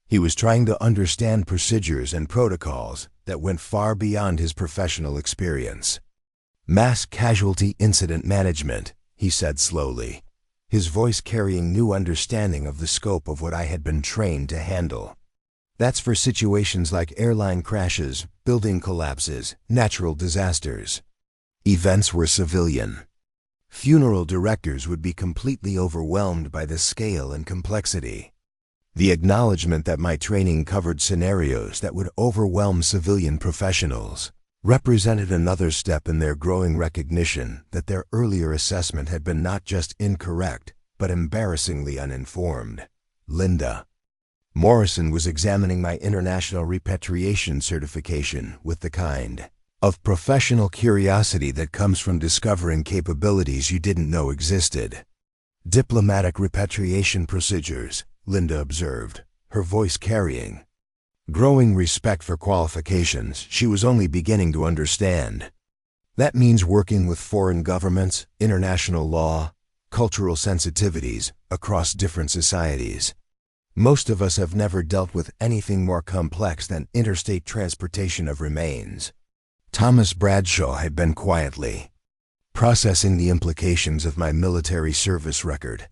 he was trying to understand procedures and protocols that went far beyond his professional experience. "Mass casualty incident management," he said slowly, his voice carrying new understanding of the scope of what I had been trained to handle. "That's for situations like airline crashes, building collapses, natural disasters. Events were civilian. Funeral directors would be completely overwhelmed by the scale and complexity." The acknowledgement that my training covered scenarios that would overwhelm civilian professionals represented another step in their growing recognition that their earlier assessment had been not just incorrect, but embarrassingly uninformed. Linda Morrison was examining my international repatriation certification with the kind of professional curiosity that comes from discovering capabilities you didn't know existed. "Diplomatic repatriation procedures," Linda observed, her voice carrying growing respect for qualifications she was only beginning to understand. "That means working with foreign governments, international law, cultural sensitivities across different societies. Most of us have never dealt with anything more complex than interstate transportation of remains." Thomas Bradshaw had been quietly processing the implications of my military service record,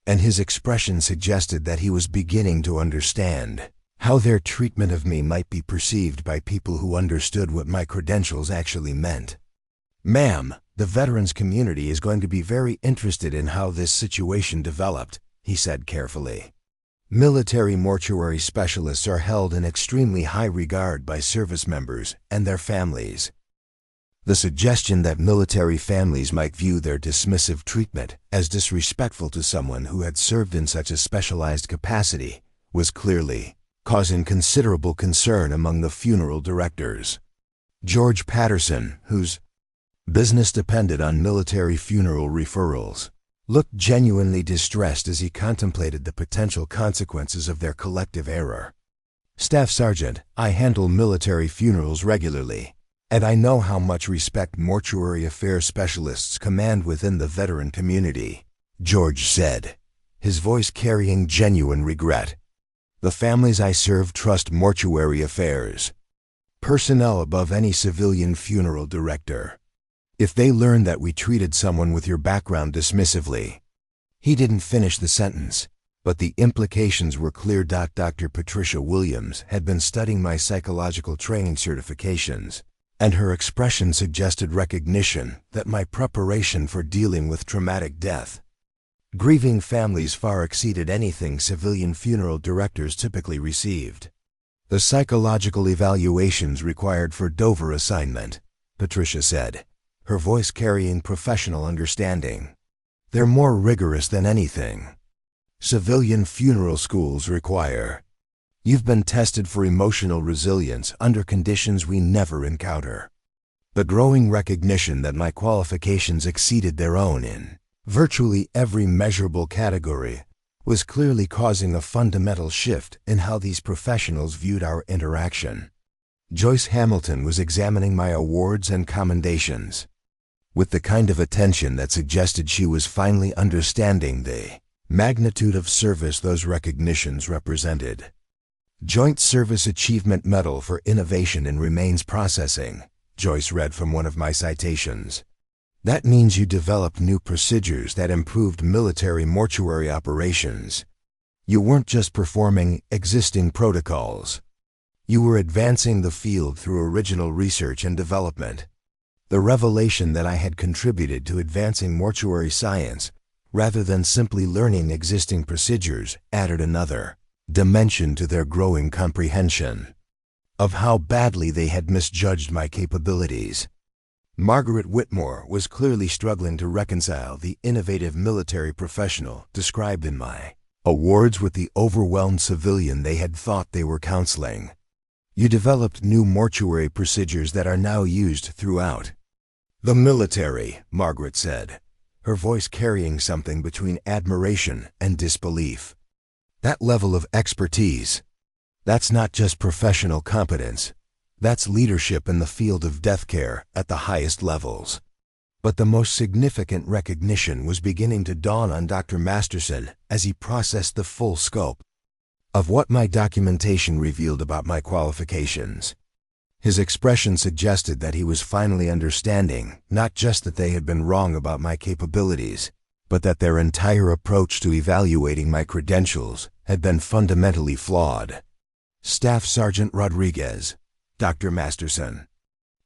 and his expression suggested that he was beginning to understand how their treatment of me might be perceived by people who understood what my credentials actually meant. "Ma'am, the veterans community is going to be very interested in how this situation developed," he said carefully. "Military mortuary specialists are held in extremely high regard by service members and their families. The suggestion that military families might view their dismissive treatment as disrespectful to someone who had served in such a specialized capacity was clearly causing considerable concern among the funeral directors. George Patterson, whose business depended on military funeral referrals, looked genuinely distressed as he contemplated the potential consequences of their collective error. "Staff Sergeant, I handle military funerals regularly, and I know how much respect mortuary affairs specialists command within the veteran community," George said, his voice carrying genuine regret. "The families I serve trust mortuary affairs personnel above any civilian funeral director. If they learn that we treated someone with your background dismissively..." He didn't finish the sentence, but the implications were clear. Dr. Patricia Williams had been studying my psychological training certifications, and her expression suggested recognition that my preparation for dealing with traumatic death grieving families far exceeded anything civilian funeral directors typically received. "The psychological evaluations required for Dover assignment," Patricia said, her voice carrying professional understanding. "They're more rigorous than anything civilian funeral schools require. You've been tested for emotional resilience under conditions we never encounter." The growing recognition that my qualifications exceeded their own in virtually every measurable category was clearly causing a fundamental shift in how these professionals viewed our interaction. Joyce Hamilton was examining my awards and commendations with the kind of attention that suggested she was finally understanding the magnitude of service those recognitions represented. Joint Service Achievement Medal for Innovation in Remains Processing, Joyce read from one of my citations. That means you developed new procedures that improved military mortuary operations. You weren't just performing existing protocols. You were advancing the field through original research and development. The revelation that I had contributed to advancing mortuary science, rather than simply learning existing procedures, added another dimension to their growing comprehension of how badly they had misjudged my capabilities. Margaret Whitmore was clearly struggling to reconcile the innovative military professional described in my awards with the overwhelmed civilian they had thought they were counseling. You developed new mortuary procedures that are now used throughout the military, Margaret said, her voice carrying something between admiration and disbelief. That level of expertise, that's not just professional competence, that's leadership in the field of death care at the highest levels. But the most significant recognition was beginning to dawn on Dr. Masterson as he processed the full scope of what my documentation revealed about my qualifications. His expression suggested that he was finally understanding not just that they had been wrong about my capabilities, but that their entire approach to evaluating my credentials had been fundamentally flawed. Staff Sergeant Rodriguez, Dr. Masterson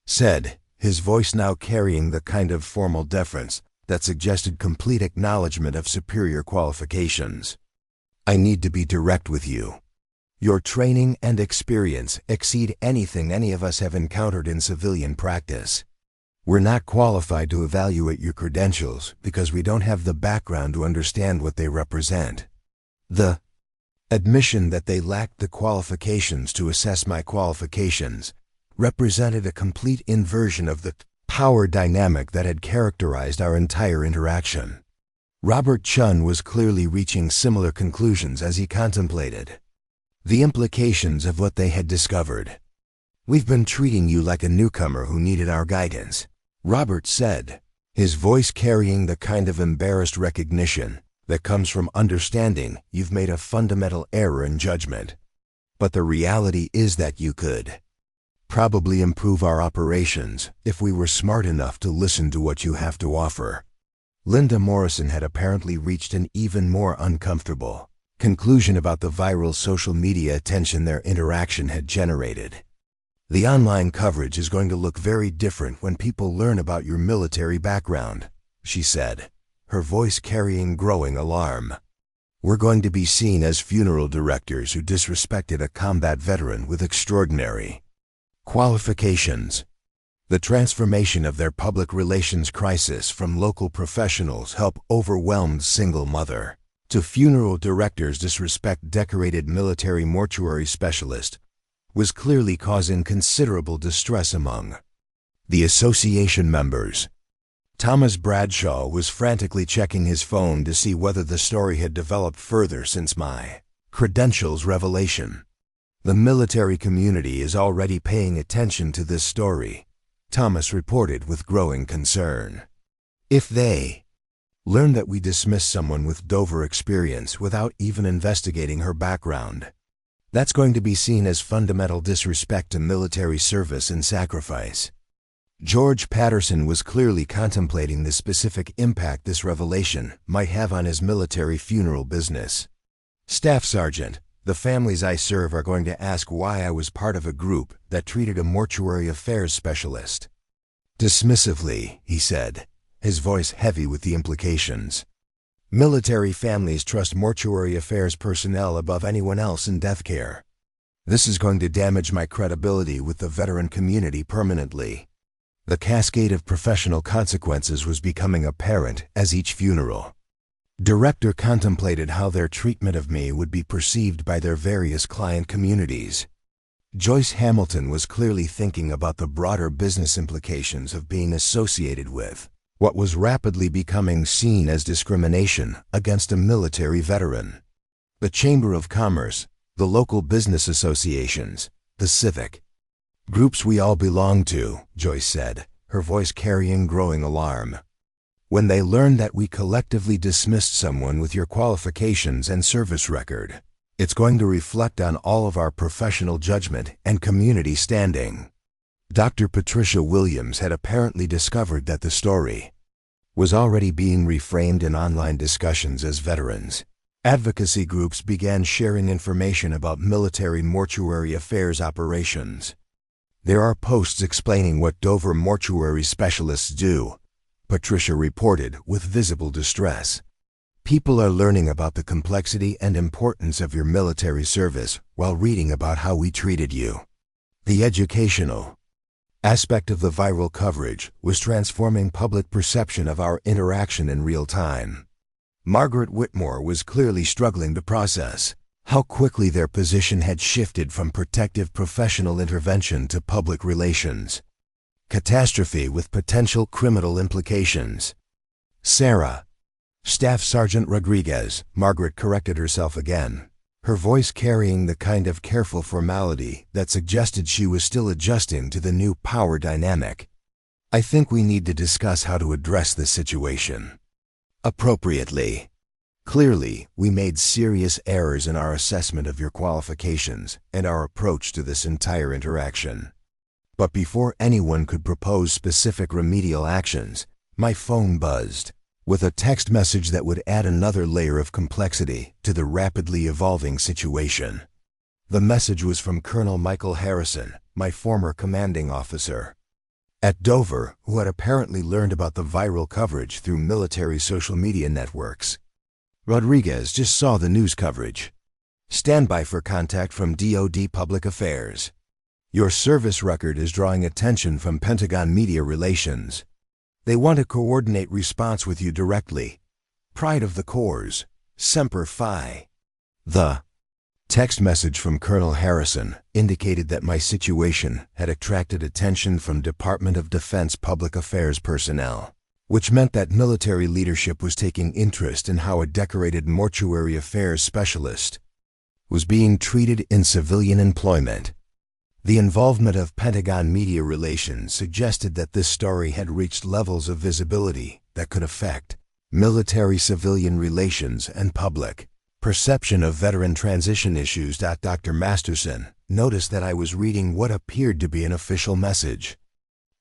said, his voice now carrying the kind of formal deference that suggested complete acknowledgement of superior qualifications. I need to be direct with you. Your training and experience exceed anything any of us have encountered in civilian practice. We're not qualified to evaluate your credentials because we don't have the background to understand what they represent. The admission that they lacked the qualifications to assess my qualifications represented a complete inversion of the power dynamic that had characterized our entire interaction. Robert Chun was clearly reaching similar conclusions as he contemplated the implications of what they had discovered. We've been treating you like a newcomer who needed our guidance, Robert said, his voice carrying the kind of embarrassed recognition that comes from understanding you've made a fundamental error in judgment. But the reality is that you could probably improve our operations if we were smart enough to listen to what you have to offer. Linda Morrison had apparently reached an even more uncomfortable conclusion about the viral social media attention their interaction had generated. The online coverage is going to look very different when people learn about your military background, she said, her voice carrying growing alarm. We're going to be seen as funeral directors who disrespected a combat veteran with extraordinary qualifications. The transformation of their public relations crisis from local professionals help overwhelmed single mother to funeral directors disrespect decorated military mortuary specialist was clearly causing considerable distress among the association members. Thomas Bradshaw was frantically checking his phone to see whether the story had developed further since my credentials revelation. The military community is already paying attention to this story, Thomas reported with growing concern. If they learn that we dismiss someone with Dover experience without even investigating her background, that's going to be seen as fundamental disrespect to military service and sacrifice. George Patterson was clearly contemplating the specific impact this revelation might have on his military funeral business. Staff Sergeant, the families I serve are going to ask why I was part of a group that treated a mortuary affairs specialist dismissively, he said, his voice heavy with the implications. Military families trust mortuary affairs personnel above anyone else in death care. This is going to damage my credibility with the veteran community permanently. The cascade of professional consequences was becoming apparent as each funeral director contemplated how their treatment of me would be perceived by their various client communities. Joyce Hamilton was clearly thinking about the broader business implications of being associated with what was rapidly becoming seen as discrimination against a military veteran. The Chamber of Commerce, the local business associations, the civic Groups we all belong to, Joyce said, her voice carrying growing alarm. When they learn that we collectively dismissed someone with your qualifications and service record, it's going to reflect on all of our professional judgment and community standing. Dr. Patricia Williams had apparently discovered that the story was already being reframed in online discussions as veterans. Advocacy groups began sharing information about military mortuary affairs operations. There are posts explaining what Dover mortuary specialists do, Patricia reported with visible distress. People are learning about the complexity and importance of your military service while reading about how we treated you. The educational aspect of the viral coverage was transforming public perception of our interaction in real time. Margaret Whitmore was clearly struggling to process how quickly their position had shifted from protective professional intervention to public relations catastrophe with potential criminal implications. Sarah, Staff Sergeant Rodriguez, Margaret corrected herself again, her voice carrying the kind of careful formality that suggested she was still adjusting to the new power dynamic. I think we need to discuss how to address this situation appropriately. Clearly, we made serious errors in our assessment of your qualifications and our approach to this entire interaction. But before anyone could propose specific remedial actions, my phone buzzed with a text message that would add another layer of complexity to the rapidly evolving situation. The message was from Colonel Michael Harrison, my former commanding officer at Dover, who had apparently learned about the viral coverage through military social media networks. Rodriguez just saw the news coverage. Stand by for contact from DoD Public Affairs. Your service record is drawing attention from Pentagon Media Relations. They want to coordinate response with you directly. Pride of the Corps, Semper Fi. The text message from Colonel Harrison indicated that my situation had attracted attention from Department of Defense Public Affairs personnel, which meant that military leadership was taking interest in how a decorated mortuary affairs specialist was being treated in civilian employment. The involvement of Pentagon Media Relations suggested that this story had reached levels of visibility that could affect military-civilian relations and public perception of veteran transition issues. Dr. Masterson noticed that I was reading what appeared to be an official message,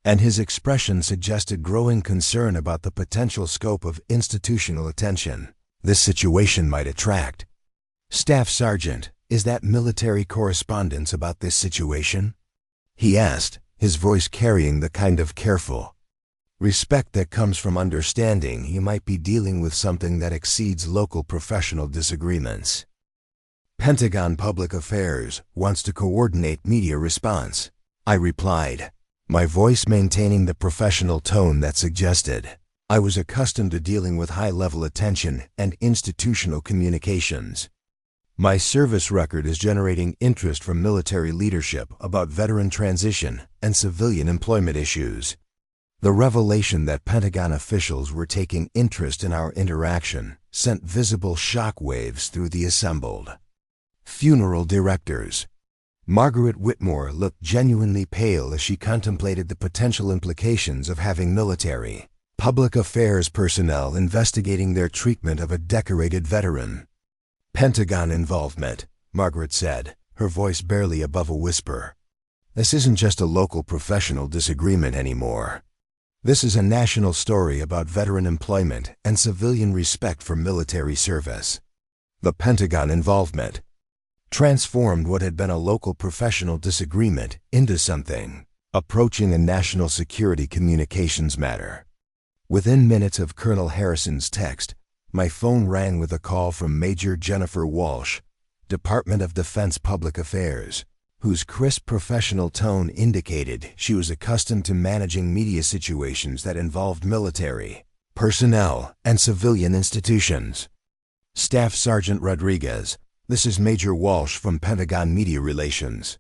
and his expression suggested growing concern about the potential scope of institutional attention this situation might attract. Staff Sergeant, is that military correspondence about this situation? He asked, his voice carrying the kind of careful respect that comes from understanding he might be dealing with something that exceeds local professional disagreements. Pentagon Public Affairs wants to coordinate media response, I replied, my voice maintaining the professional tone that suggested I was accustomed to dealing with high-level attention and institutional communications. My service record is generating interest from military leadership about veteran transition and civilian employment issues. The revelation that Pentagon officials were taking interest in our interaction sent visible shock waves through the assembled funeral directors. Margaret Whitmore looked genuinely pale as she contemplated the potential implications of having military public affairs personnel investigating their treatment of a decorated veteran. Pentagon involvement, Margaret said, her voice barely above a whisper. This isn't just a local professional disagreement anymore. This is a national story about veteran employment and civilian respect for military service. The Pentagon involvement transformed what had been a local professional disagreement into something approaching a national security communications matter. Within minutes of Colonel Harrison's text, my phone rang with a call from Major Jennifer Walsh, Department of Defense Public Affairs, whose crisp professional tone indicated she was accustomed to managing media situations that involved military personnel and civilian institutions. Staff Sergeant Rodriguez, this is Major Walsh from Pentagon Media Relations.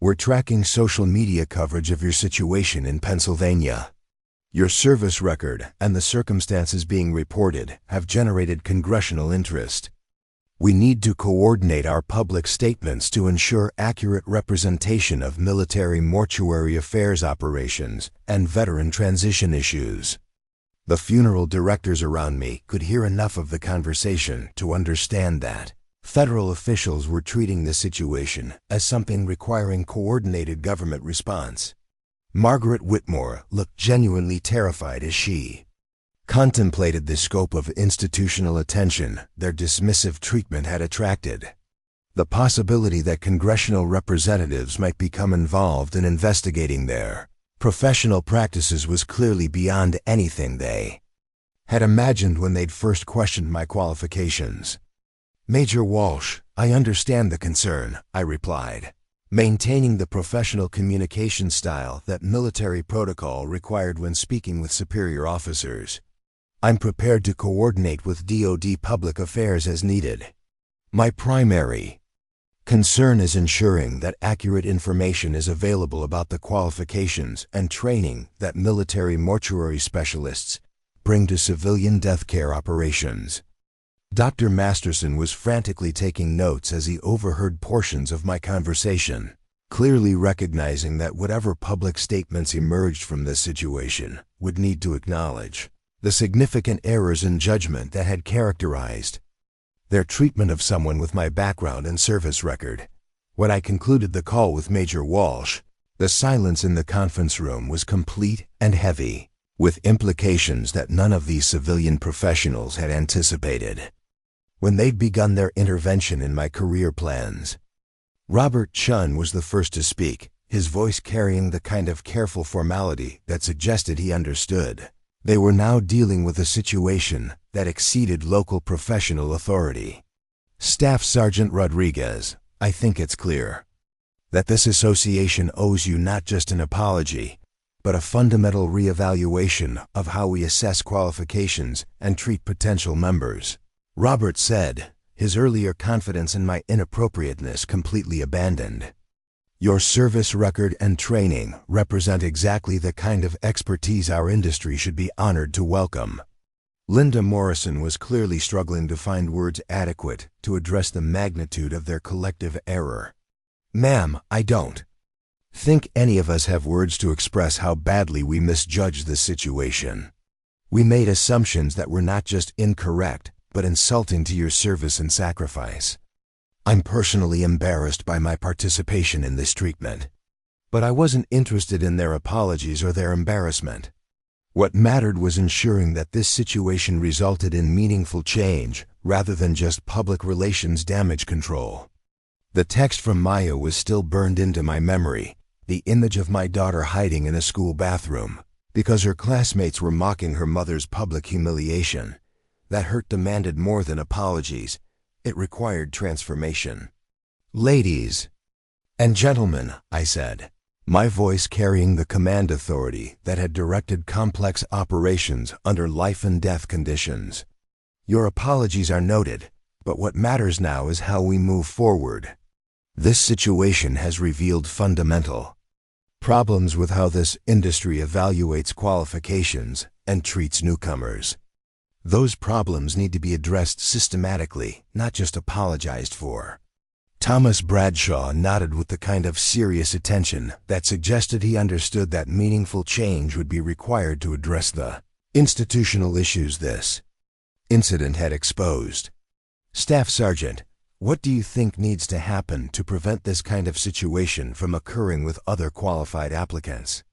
We're tracking social media coverage of your situation in Pennsylvania. Your service record and the circumstances being reported have generated congressional interest. We need to coordinate our public statements to ensure accurate representation of military mortuary affairs operations and veteran transition issues. The funeral directors around me could hear enough of the conversation to understand that federal officials were treating the situation as something requiring coordinated government response. Margaret Whitmore looked genuinely terrified as she contemplated the scope of institutional attention their dismissive treatment had attracted. The possibility that congressional representatives might become involved in investigating their professional practices was clearly beyond anything they had imagined when they'd first questioned my qualifications. "Major Walsh, I understand the concern," I replied, maintaining the professional communication style that military protocol required when speaking with superior officers. "I'm prepared to coordinate with DoD Public Affairs as needed. My primary concern is ensuring that accurate information is available about the qualifications and training that military mortuary specialists bring to civilian death care operations." Dr. Masterson was frantically taking notes as he overheard portions of my conversation, clearly recognizing that whatever public statements emerged from this situation would need to acknowledge the significant errors in judgment that had characterized their treatment of someone with my background and service record. When I concluded the call with Major Walsh, the silence in the conference room was complete and heavy, with implications that none of these civilian professionals had anticipated when they'd begun their intervention in my career plans. Robert Chun was the first to speak, his voice carrying the kind of careful formality that suggested he understood. They were now dealing with a situation that exceeded local professional authority. "Staff Sergeant Rodriguez, I think it's clear that this association owes you not just an apology, but a fundamental reevaluation of how we assess qualifications and treat potential members," Robert said, his earlier confidence in my inappropriateness completely abandoned. "Your service record and training represent exactly the kind of expertise our industry should be honored to welcome." Linda Morrison was clearly struggling to find words adequate to address the magnitude of their collective error. "Ma'am, I don't think any of us have words to express how badly we misjudged this situation. We made assumptions that were not just incorrect, but insulting to your service and sacrifice. I'm personally embarrassed by my participation in this treatment, but I wasn't interested in their apologies or their embarrassment. What mattered was ensuring that this situation resulted in meaningful change rather than just public relations damage control." The text from Maya was still burned into my memory, the image of my daughter hiding in a school bathroom because her classmates were mocking her mother's public humiliation. That hurt demanded more than apologies. It required transformation. "Ladies and gentlemen," I said, my voice carrying the command authority that had directed complex operations under life and death conditions. "Your apologies are noted, but what matters now is how we move forward. This situation has revealed fundamental problems with how this industry evaluates qualifications and treats newcomers. Those problems need to be addressed systematically, not just apologized for." Thomas Bradshaw nodded with the kind of serious attention that suggested he understood that meaningful change would be required to address the institutional issues this incident had exposed. "Staff Sergeant, what do you think needs to happen to prevent this kind of situation from occurring with other qualified applicants?"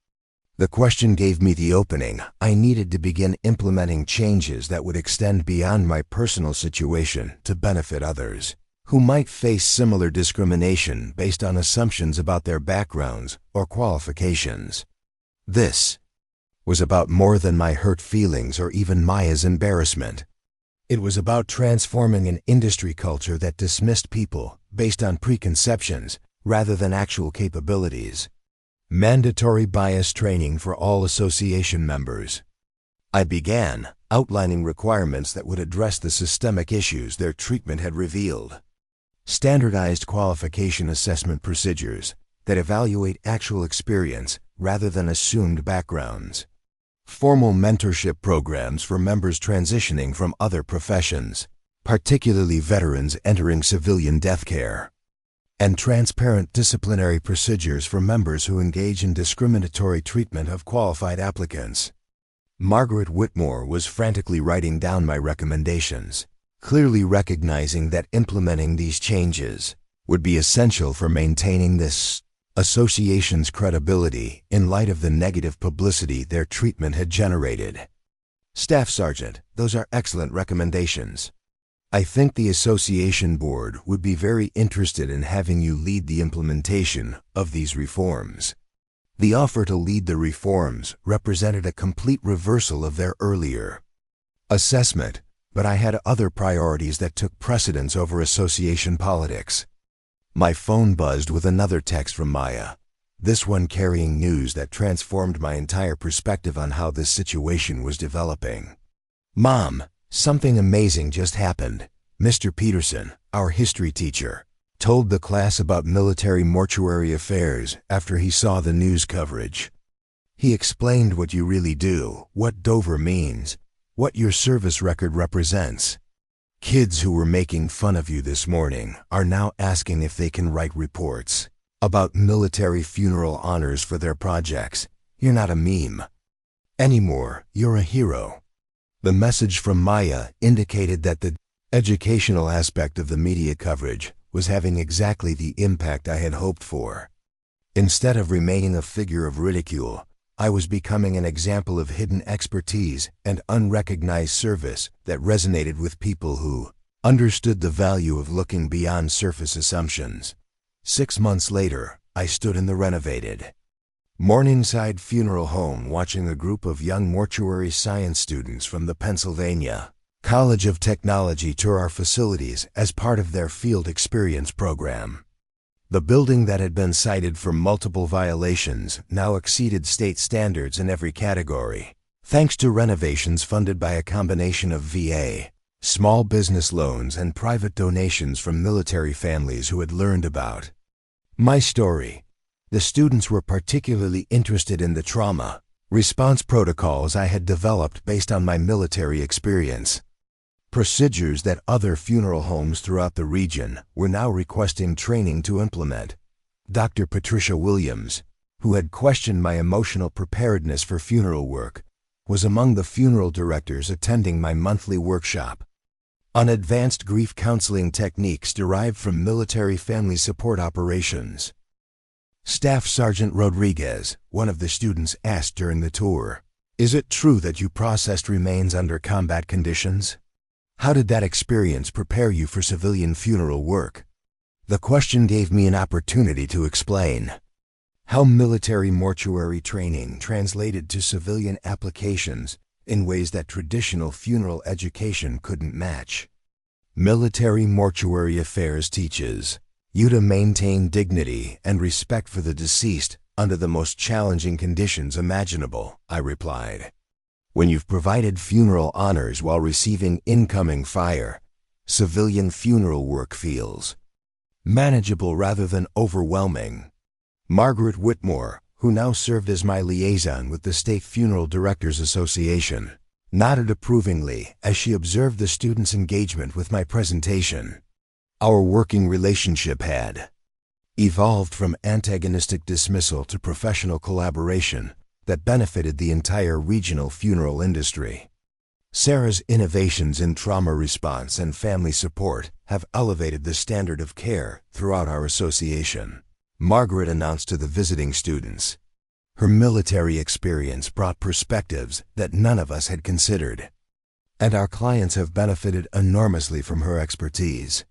The question gave me the opening I needed to begin implementing changes that would extend beyond my personal situation to benefit others who might face similar discrimination based on assumptions about their backgrounds or qualifications. This was about more than my hurt feelings or even Maya's embarrassment. It was about transforming an industry culture that dismissed people based on preconceptions rather than actual capabilities. Mandatory bias training for all association members. I began outlining requirements that would address the systemic issues their treatment had revealed. Standardized qualification assessment procedures that evaluate actual experience rather than assumed backgrounds. Formal mentorship programs for members transitioning from other professions. particularly veterans entering civilian death care, and transparent disciplinary procedures for members who engage in discriminatory treatment of qualified applicants. Margaret Whitmore was frantically writing down my recommendations, clearly recognizing that implementing these changes would be essential for maintaining this association's credibility in light of the negative publicity their treatment had generated. Staff Sergeant, those are excellent recommendations. I think the association board would be very interested in having you lead the implementation of these reforms. The offer to lead the reforms represented a complete reversal of their earlier assessment, but I had other priorities that took precedence over association politics. My phone buzzed with another text from Maya, this one carrying news that transformed my entire perspective on how this situation was developing. Mom, something amazing just happened. Mr. Peterson, our history teacher, told the class about military mortuary affairs after he saw the news coverage. He explained what you really do, what Dover means, what your service record represents. Kids who were making fun of you this morning are now asking if they can write reports about military funeral honors for their projects. You're not a meme anymore, you're a hero. The message from Maya indicated that the educational aspect of the media coverage was having exactly the impact I had hoped for. Instead of remaining a figure of ridicule, I was becoming an example of hidden expertise and unrecognized service that resonated with people who understood the value of looking beyond surface assumptions. 6 months later, I stood in the renovated Morningside Funeral Home watching a group of young mortuary science students from the Pennsylvania College of Technology tour our facilities as part of their field experience program. The building that had been cited for multiple violations now exceeded state standards in every category, thanks to renovations funded by a combination of VA, small business loans, and private donations from military families who had learned about my story. The students were particularly interested in the trauma response protocols I had developed based on my military experience. Procedures that other funeral homes throughout the region were now requesting training to implement. Dr. Patricia Williams, who had questioned my emotional preparedness for funeral work, was among the funeral directors attending my monthly workshop on advanced grief counseling techniques derived from military family support operations. Staff Sergeant Rodriguez, one of the students, asked during the tour, "Is it true that you processed remains under combat conditions? How did that experience prepare you for civilian funeral work?" The question gave me an opportunity to explain how military mortuary training translated to civilian applications in ways that traditional funeral education couldn't match. Military mortuary affairs teaches you to maintain dignity and respect for the deceased under the most challenging conditions imaginable, I replied. When you've provided funeral honors while receiving incoming fire, civilian funeral work feels manageable rather than overwhelming. Margaret Whitmore, who now served as my liaison with the State Funeral Directors Association, nodded approvingly as she observed the students' engagement with my presentation. Our working relationship had evolved from antagonistic dismissal to professional collaboration that benefited the entire regional funeral industry. Sarah's innovations in trauma response and family support have elevated the standard of care throughout our association, Margaret announced to the visiting students. Her military experience brought perspectives that none of us had considered, and our clients have benefited enormously from her expertise.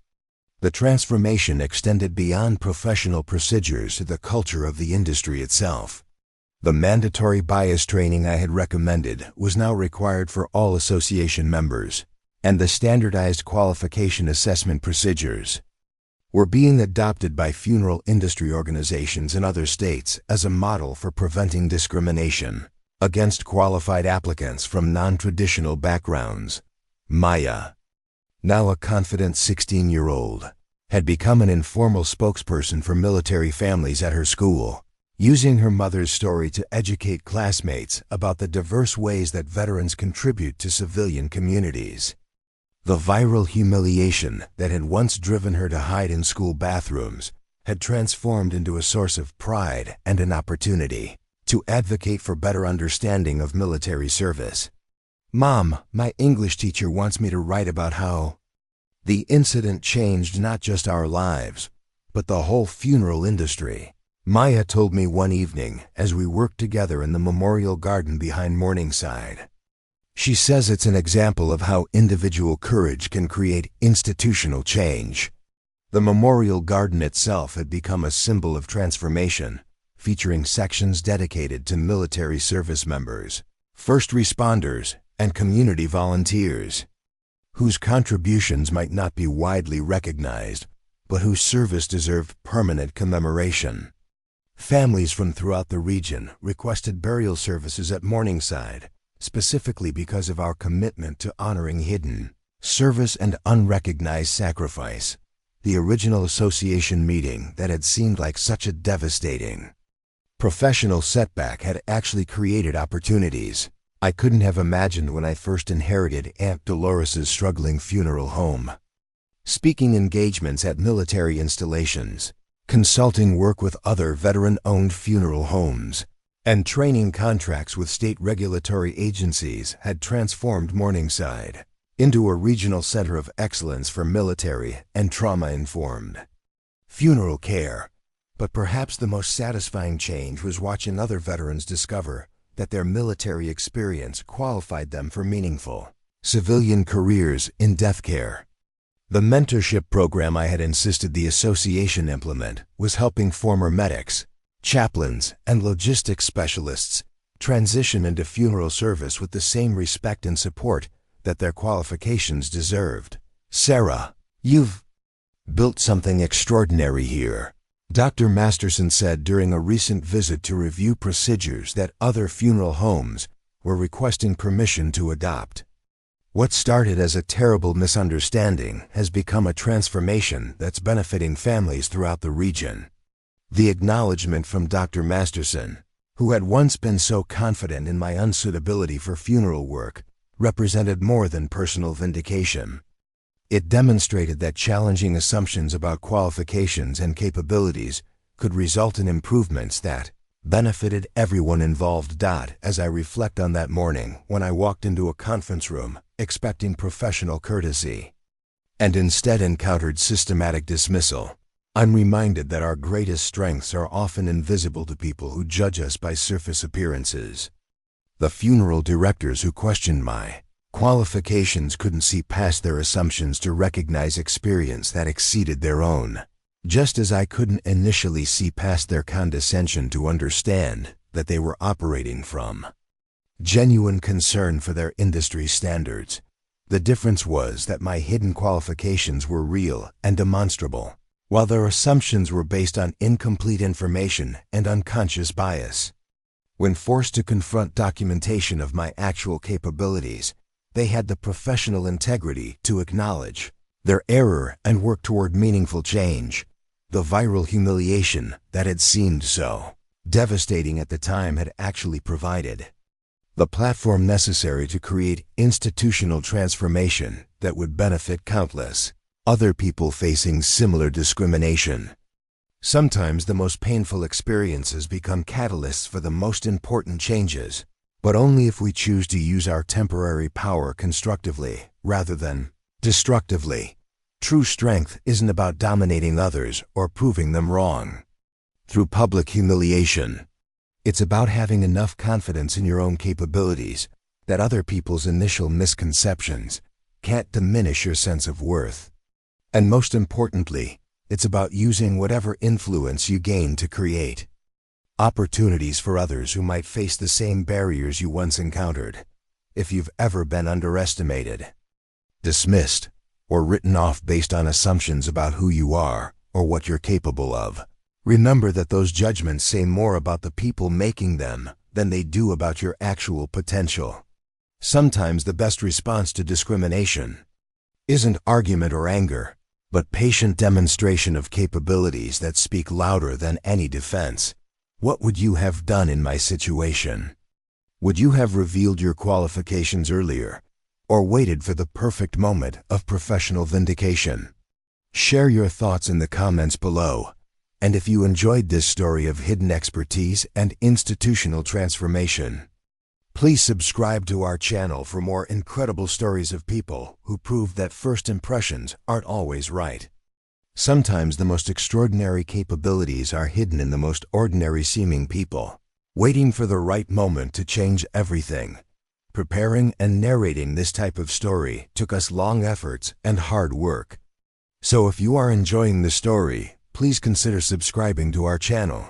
The transformation extended beyond professional procedures to the culture of the industry itself. The mandatory bias training I had recommended was now required for all association members, and the standardized qualification assessment procedures were being adopted by funeral industry organizations in other states as a model for preventing discrimination against qualified applicants from non-traditional backgrounds. Maya, now a confident 16-year-old, had become an informal spokesperson for military families at her school, using her mother's story to educate classmates about the diverse ways that veterans contribute to civilian communities. The viral humiliation that had once driven her to hide in school bathrooms had transformed into a source of pride and an opportunity to advocate for better understanding of military service. "Mom, my English teacher wants me to write about how..." The incident changed not just our lives, but the whole funeral industry. Maya told me one evening as we worked together in the memorial garden behind Morningside. She says it's an example of how individual courage can create institutional change. The memorial garden itself had become a symbol of transformation, featuring sections dedicated to military service members, first responders, and community volunteers, whose contributions might not be widely recognized, but whose service deserved permanent commemoration. Families from throughout the region requested burial services at Morningside, specifically because of our commitment to honoring hidden service and unrecognized sacrifice. The original association meeting that had seemed like such a devastating professional setback had actually created opportunities I couldn't have imagined when I first inherited Aunt Dolores's struggling funeral home. Speaking engagements at military installations, consulting work with other veteran-owned funeral homes, and training contracts with state regulatory agencies had transformed Morningside into a regional center of excellence for military and trauma-informed funeral care. But perhaps the most satisfying change was watching other veterans discover that their military experience qualified them for meaningful civilian careers in death care. The mentorship program I had insisted the association implement was helping former medics, chaplains, and logistics specialists transition into funeral service with the same respect and support that their qualifications deserved. "Sarah, you've built something extraordinary here," Dr. Masterson said during a recent visit to review procedures that other funeral homes were requesting permission to adopt. "What started as a terrible misunderstanding has become a transformation that's benefiting families throughout the region." The acknowledgement from Dr. Masterson, who had once been so confident in my unsuitability for funeral work, represented more than personal vindication. It demonstrated that challenging assumptions about qualifications and capabilities could result in improvements that benefited everyone involved. As I reflect on that morning when I walked into a conference room expecting professional courtesy and instead encountered systematic dismissal, I'm reminded that our greatest strengths are often invisible to people who judge us by surface appearances. The funeral directors who questioned my qualifications couldn't see past their assumptions to recognize experience that exceeded their own, just as I couldn't initially see past their condescension to understand that they were operating from genuine concern for their industry standards. The difference was that my hidden qualifications were real and demonstrable, while their assumptions were based on incomplete information and unconscious bias. When forced to confront documentation of my actual capabilities, they had the professional integrity to acknowledge their error and work toward meaningful change. The viral humiliation that had seemed so devastating at the time had actually provided the platform necessary to create institutional transformation that would benefit countless other people facing similar discrimination. Sometimes the most painful experiences become catalysts for the most important changes, but only if we choose to use our temporary power constructively rather than destructively. True strength isn't about dominating others or proving them wrong through public humiliation. It's about having enough confidence in your own capabilities that other people's initial misconceptions can't diminish your sense of worth. And most importantly, it's about using whatever influence you gain to create opportunities for others who might face the same barriers you once encountered. If you've ever been underestimated, dismissed, or written off based on assumptions about who you are or what you're capable of, remember that those judgments say more about the people making them than they do about your actual potential. Sometimes the best response to discrimination isn't argument or anger, but patient demonstration of capabilities that speak louder than any defense. What would you have done in my situation? Would you have revealed your qualifications earlier, or waited for the perfect moment of professional vindication? Share your thoughts in the comments below. And if you enjoyed this story of hidden expertise and institutional transformation, please subscribe to our channel for more incredible stories of people who prove that first impressions aren't always right. Sometimes the most extraordinary capabilities are hidden in the most ordinary seeming people, waiting for the right moment to change everything. Preparing and narrating this type of story took us long efforts and hard work. So if you are enjoying the story, please consider subscribing to our channel.